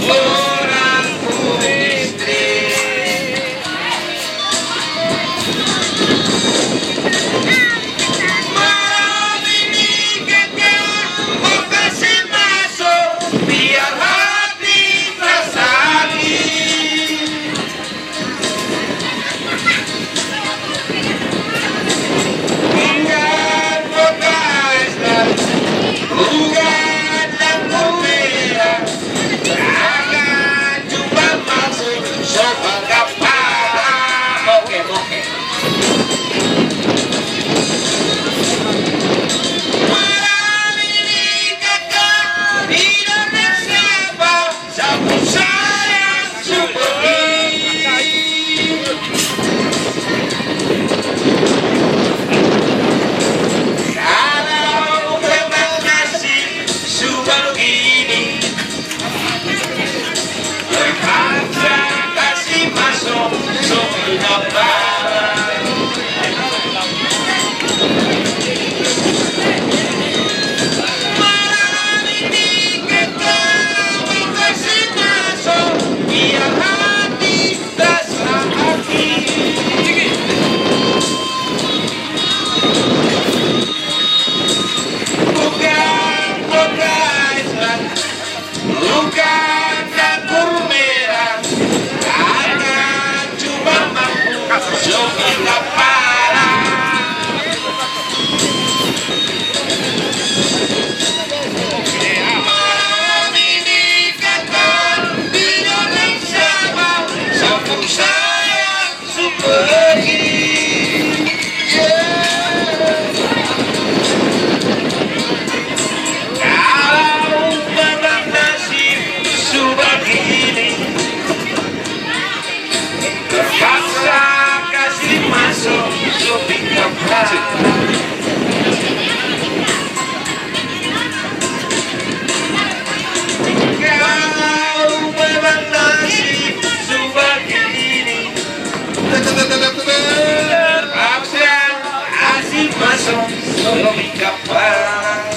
seorang istri. Malam ini kakak mau kasih masuk biar hati tersakit. Bukan bekas dan bukan lampu merah, akan cuma masuk sebagai para bokeh-bokeh. Malam ini kakak tidak bersama sapu sayang seperti. Kalau memang nasib sebegini, terpaksa kasih masuk surga barat. Malam ini kakak mau kasih masuk biar hati rasa hati. Bukan bekas dan bukan dapur merah, akan cuma mampu sebagai para. Malam ini kakak tidak bersama sapu sayang seperti. Kalau memang nasib sebegini, terpaksa kasih masuk surga barat. Kalau memang nasib sebegini, terpaksa kasih masuk surga barat.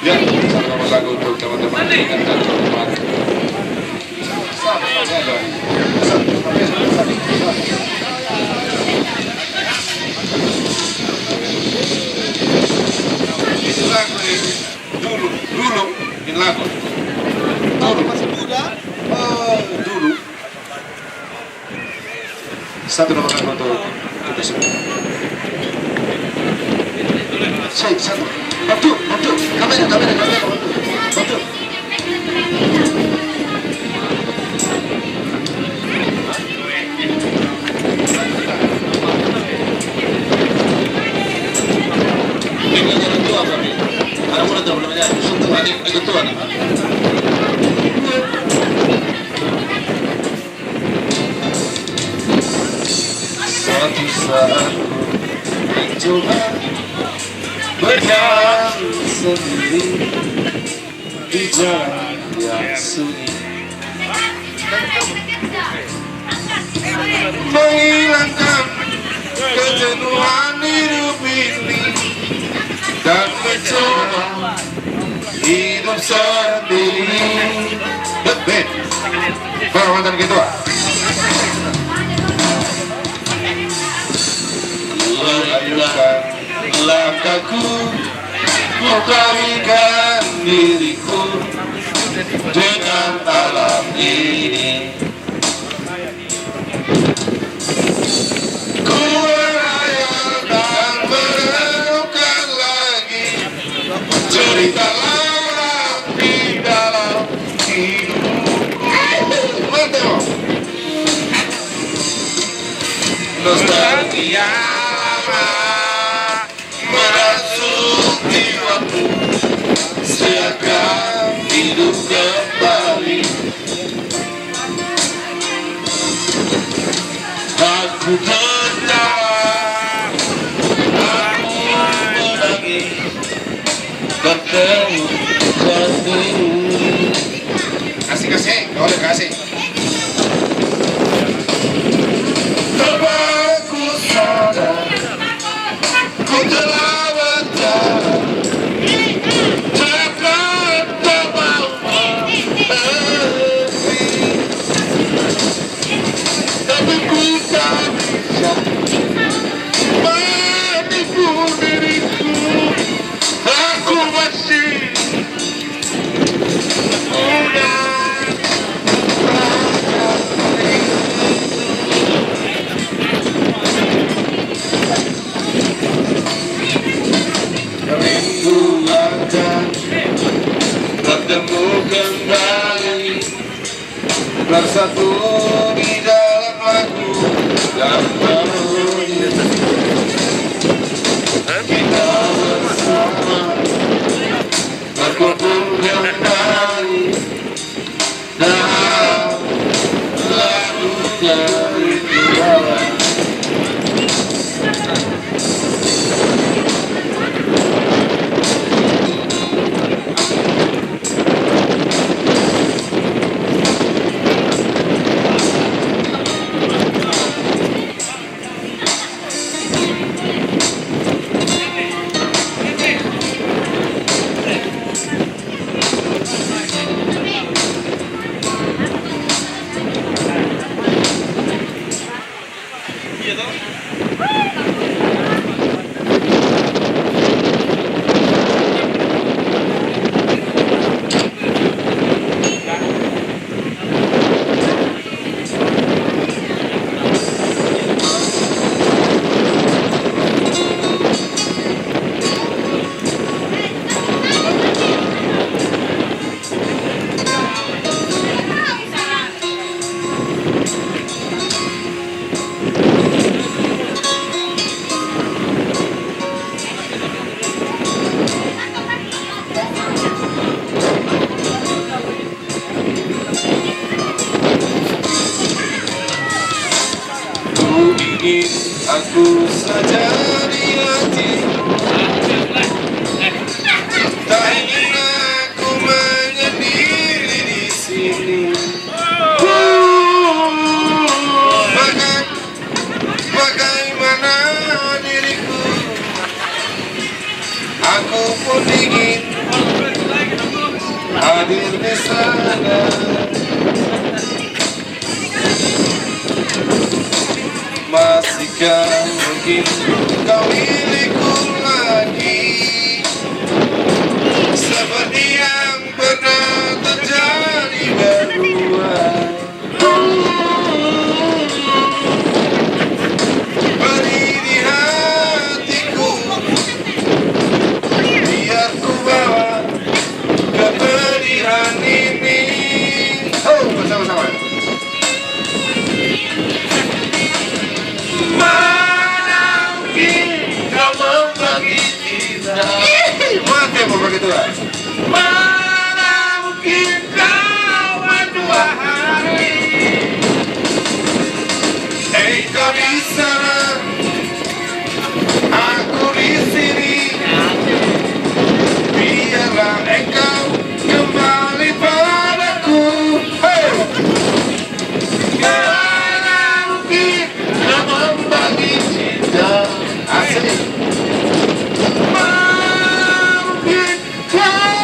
Ya, satu lagu untuk teman-teman dengan kantor rumah. Ini lagu ini dulu ini lagu. Dulu masih muda. Dulu. Satu nomor lagu untuk kita semua. Satu. Bantu. Kamera. Bantu. Ini orang tua kami. Anak muda tak boleh menyanyi. Adik tua nih. Suatu saat mencoba berjalan sendiri di jalan yang sunyi, menghilangkan kejenuhan hidup ini dan mencoba hidup sendiri. Ben, bawa mantan gitu. Layakkan langkahku, ku kawinkan diriku dengan alam ini. Ku berhayal dan merenungkan lagi cerita lama di dalam hidupku. Mantap. Nostalgia lama merasuk jiwaku, seakan hidup kembali. Aku tertawa, aku menangis, bertemu satu. kasih. Temanku sadar, ku telah berjalan, jangan terbawa berhenti, tapi ku tak bisa menipu diriku. Aku masih muda. Rindu akan bertemu kembali, bersatu di dalam lagu dan melodi. Kita bersama berkumpul kembali dalam lagu kerinduan. Ingin aku saja di hati, tak ingin aku menyendiri di sini. Bagaimana diriku, aku pun ingin hadir di sana. Masihkah mungkin kau milikku lagi, seperti yang pernah terjadi berdua. Beri di hatiku, biar ku bawa kepedihan ini. Oh, bersama-sama. Mana mungkin kau membagi cinta? Mati mau begitu lah. Mana mungkin kau berdua hari? Engkau di sana, aku di sini. Biarlah engkau kembali padaku. Hey! Membagi cinta asli, mungkin kau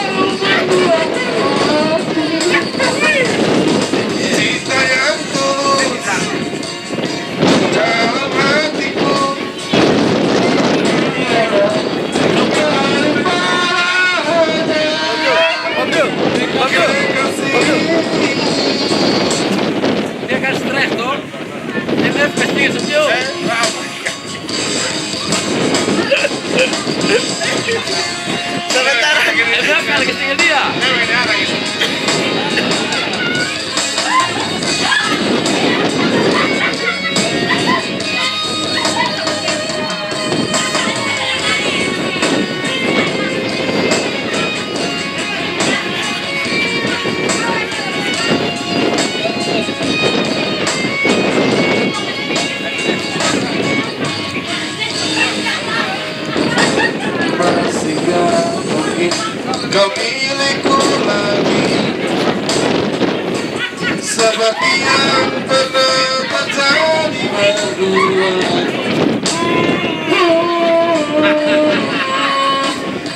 seperti yang pernah terjadi berdua.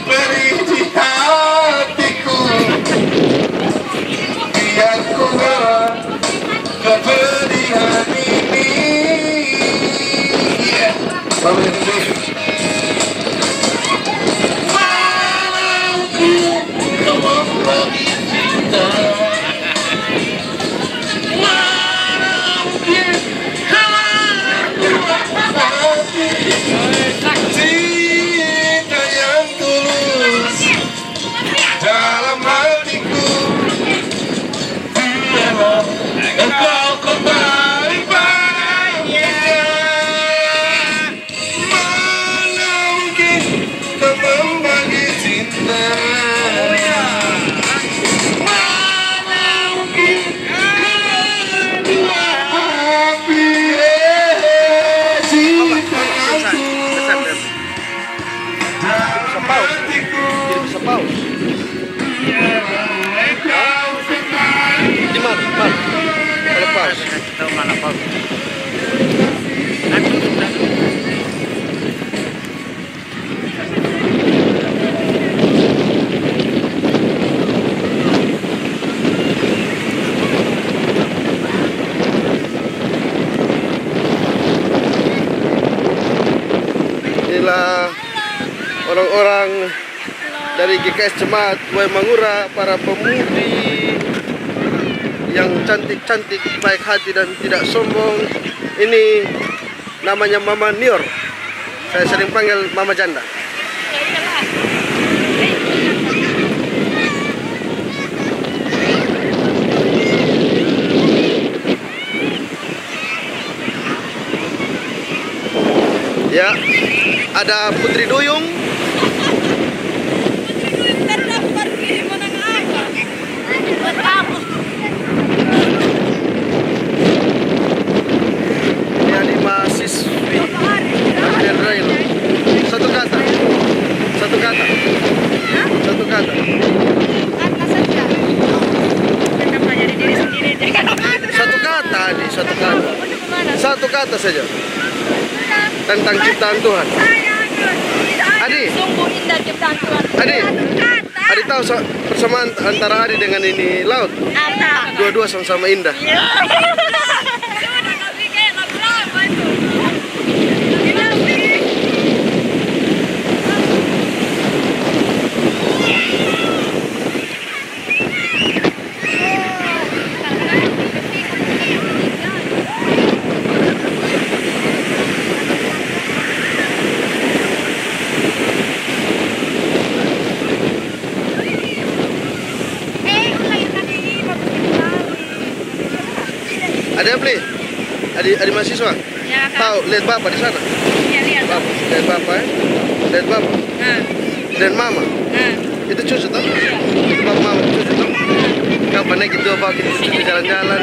Beri di hatiku, biar ku bawa kepedihan ini. Malam malamku kau membagi cinta. Malamku kau cinta yang tulus dalam hatiku. Biarlah engkau kembali padanya. Mana mungkin kau membagi cinta. Mana mungkin kedua hati cinta yang tulus dalam hatiku. Biarlah engkau kembali. Di mana? Kalau pas. Inilah orang-orang dari GKS Jemaat Tuai Mangura, para pemudi yang cantik-cantik, baik hati dan tidak sombong. Ini namanya Mama Nior. Saya sering panggil Mama Janda. Ya, ada Putri Duyung. Ini ada mahasiswi Ambil Rail. Satu kata. Satu kata. Satu kata. Satu kata, Adi. Satu kata. Satu kata saja. Tentang ciptaan Tuhan. Adi. Sungguh indah ciptaan Tuhan. Adi tahu persamaan antara Adi dengan ini laut? Apa? Dua-dua sama-sama indah. Ada beli? Ada mahasiswa? Ya, Kak. Tahu, lihat bapak di sana. Iya, lihat. Bapak, lihat bapak ya. Lihat bapak. Dan mama. Itu cucu toh? Itu bapak mama itu cucu toh? Kapan naik itu apa kita cucu jalan-jalan?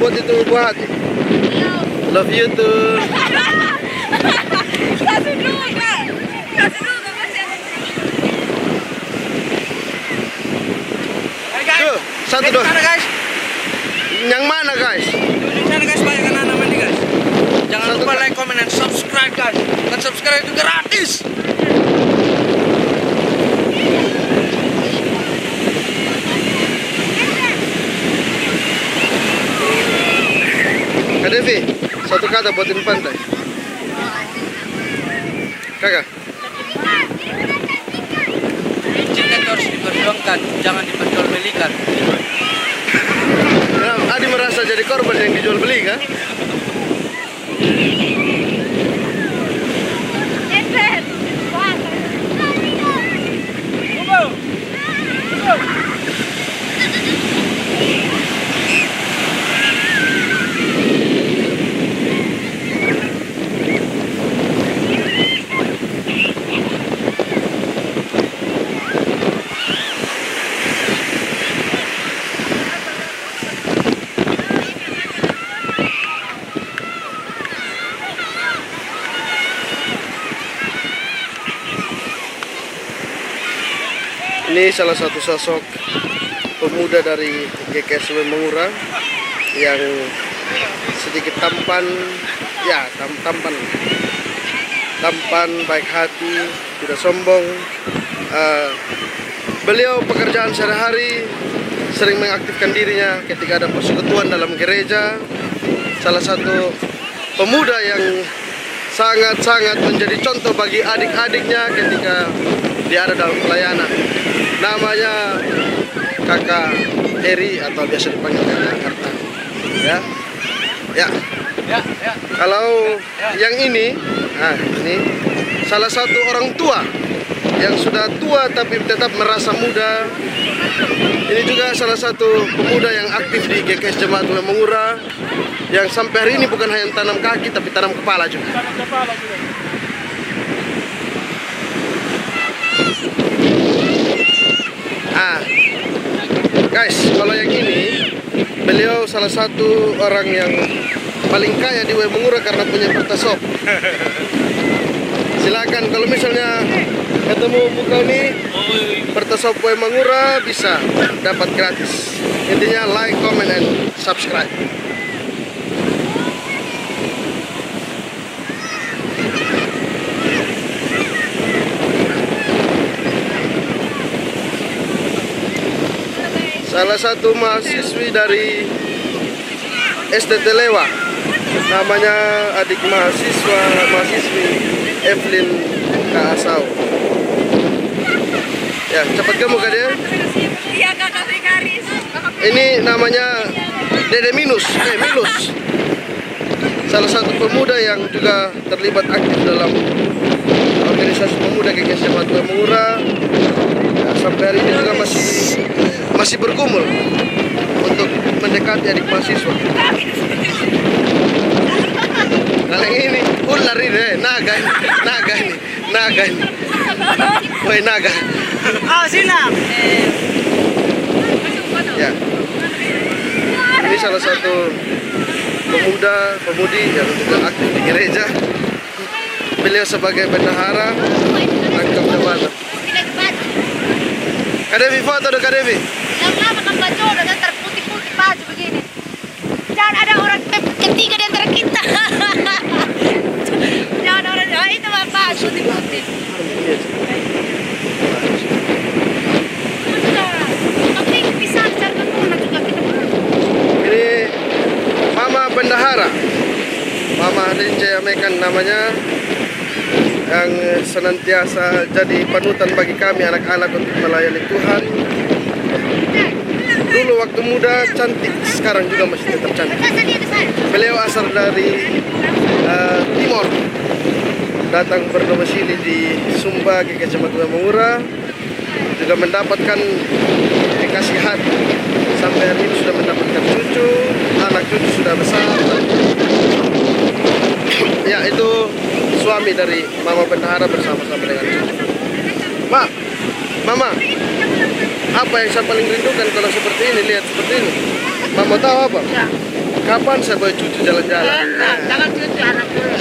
Buat itu buat love you tuh. Tuh, satu dua. Yang mana guys? Di sana guys, banyak anak-anak nih guys. Jangan lupa like, comment, dan subscribe guys. Dan subscribe itu gratis. Kak Devi, satu kata buatin pantai. Kakak. Cinta harus diperjuangkan, jangan diperjualbelikan. Adi merasa jadi korban yang dijual beli kan? Ini salah satu sosok pemuda dari GKS Mengura yang sedikit tampan, ya tampan, baik hati, tidak sombong. Beliau pekerjaan sehari-hari sering mengaktifkan dirinya ketika ada persekutuan dalam gereja. Salah satu pemuda yang sangat-sangat menjadi contoh bagi adik-adiknya ketika dia ada dalam pelayanan. Namanya Kakak Eri atau biasa dipanggil Kakak Karta. Ya. Kalau yang ini, ini salah satu orang tua yang sudah tua tapi tetap merasa muda. Ini juga salah satu pemuda yang aktif di GKS Jemaat Tulen Mengura, yang sampai hari ini bukan hanya tanam kaki tapi tanam kepala juga. Guys, kalau yang ini beliau salah satu orang yang paling kaya di Mengura karena punya pertasop. Silakan kalau misalnya ketemu buka ini pertasop Mengura bisa dapat gratis. Intinya like, comment, and subscribe. Salah satu mahasiswi dari STT Lewa, namanya adik mahasiswi Evelyn Kaasau. Ya, cepat kamu Kak dia. Iya, Kakak Rikaris. Ini namanya Dede Milus. Salah satu pemuda yang juga terlibat aktif dalam organisasi pemuda GKS Jemaat Tulen Mengura. Ya, sampai hari ini juga masih bergumul untuk mendekati adik mahasiswa. Kalau yang ini ular ini, naga ini. Woi naga. Oh, Sinam. Ya. Ini salah satu pemudi yang juga aktif di gereja. Beliau sebagai bendahara rangkap jabatan. Kadevi foto dong Kadevi. Yang lama kan baju udah terputih-putih baju begini. Jangan ada orang ketiga di antara kita. Jangan orang itu Bapak putih-putih. Tapi bisa cari ketemu juga kita. Ini Mama Bendahara, Mama Lince Amekan namanya, yang senantiasa jadi panutan bagi kami anak-anak untuk melayani Tuhan. Dulu waktu muda cantik, sekarang juga masih tetap cantik. Beliau asal dari Timor, datang berdomisili di Sumba GKS Jemaat Tulen Mengura, juga mendapatkan dikasih hati. Sampai hari ini sudah mendapatkan cucu, anak cucu sudah besar. Ya, itu suami dari Mama Bendahara bersama-sama dengan cucu. Mama, apa yang saya paling rindukan kalau seperti ini, lihat seperti ini? Mama tahu apa? Ya. Kapan saya bawa cucu jalan-jalan? Jangan cucu anak dulu.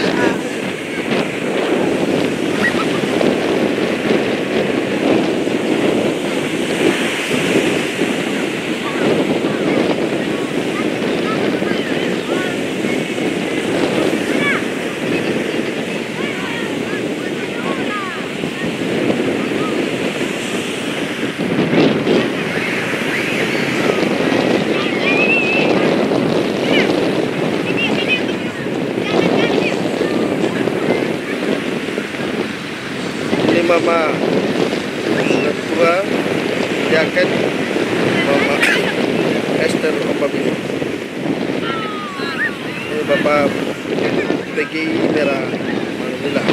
Mama tua Yaken, Mama Esther Opabini. Ini Bapak PGI Merah Alhamdulillah.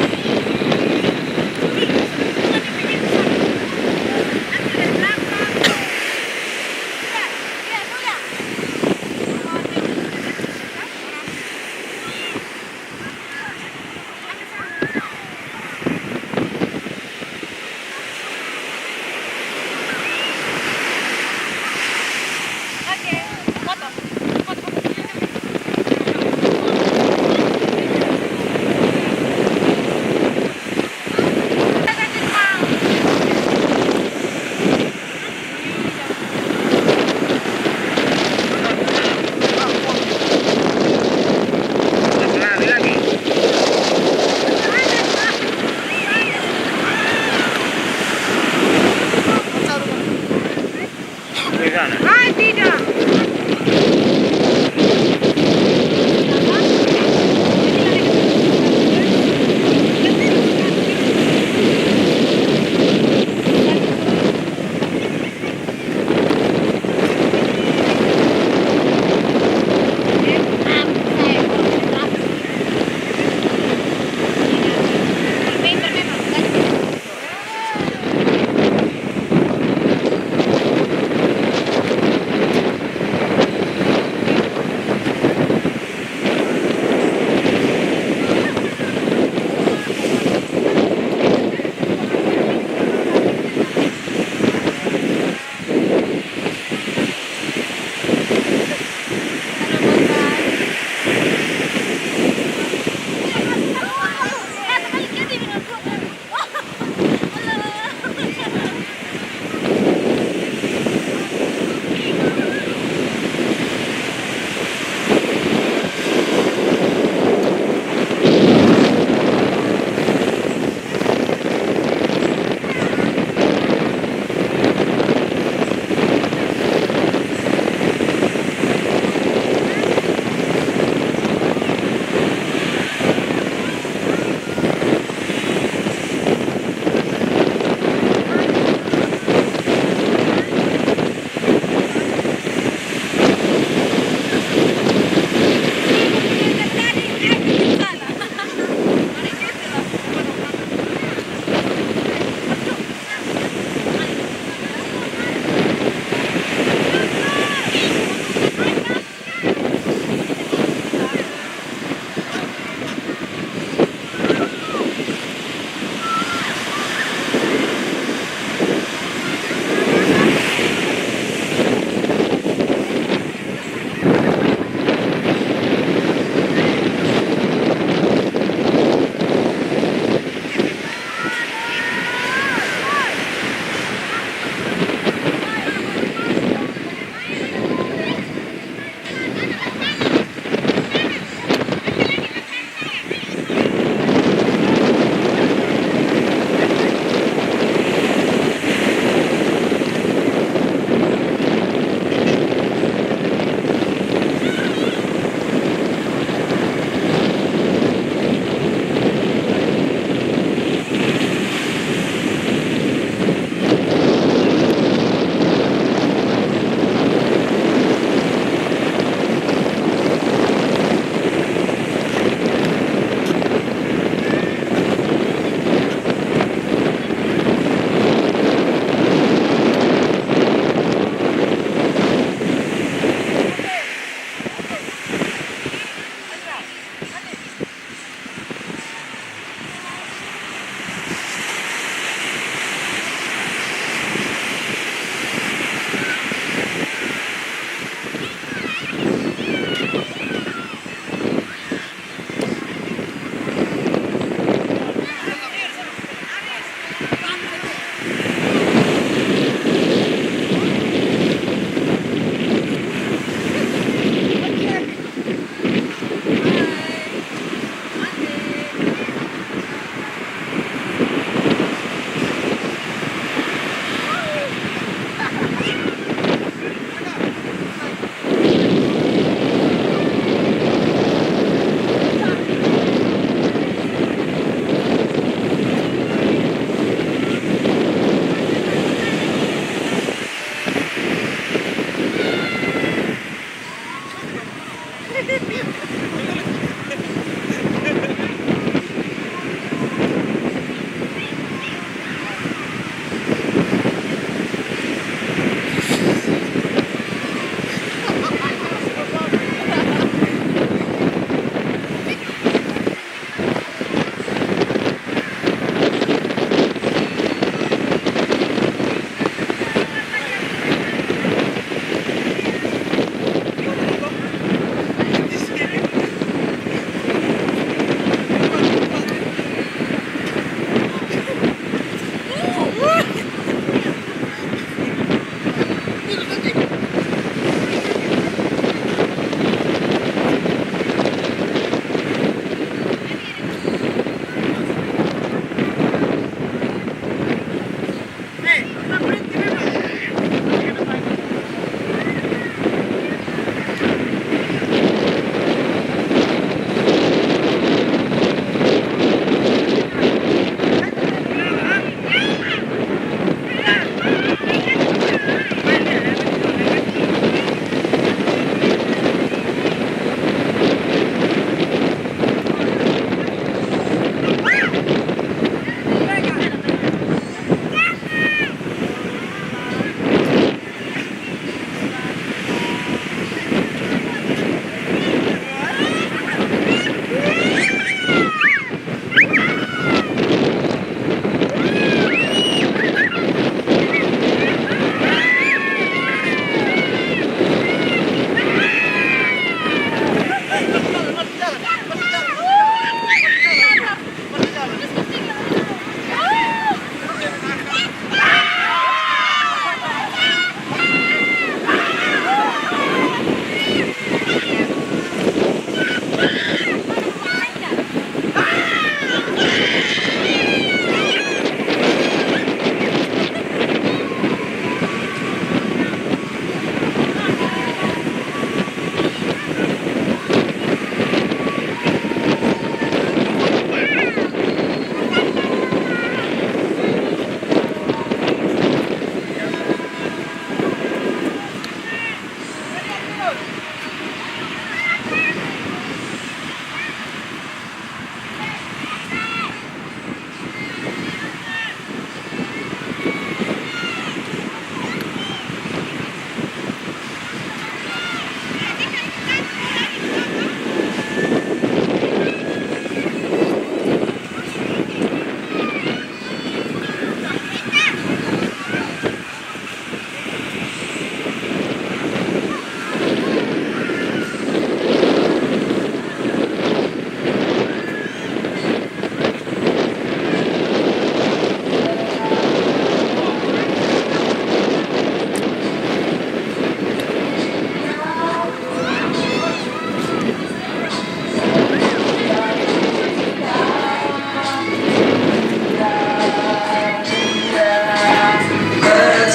Gimana? Ah, tidak.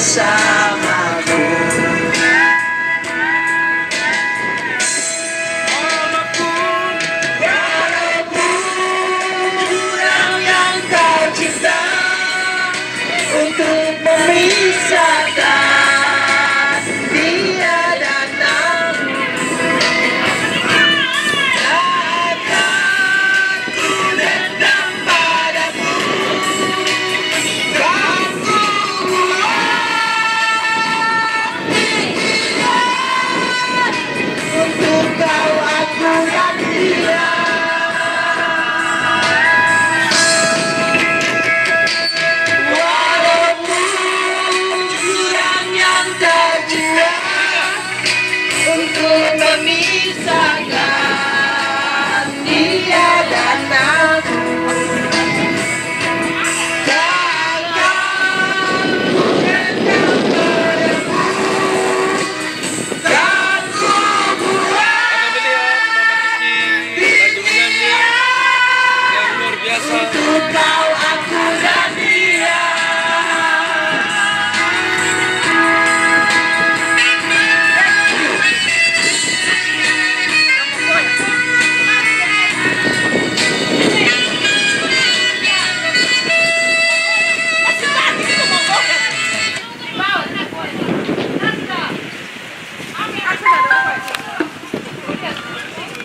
bersamaku. Walaupun jurang yang kau cinta untuk memisahkan dia dan aku, takkan ku dendam padamu. Untuk kau aku dan dia. Walaupun jurang yang terjal untuk memisahkan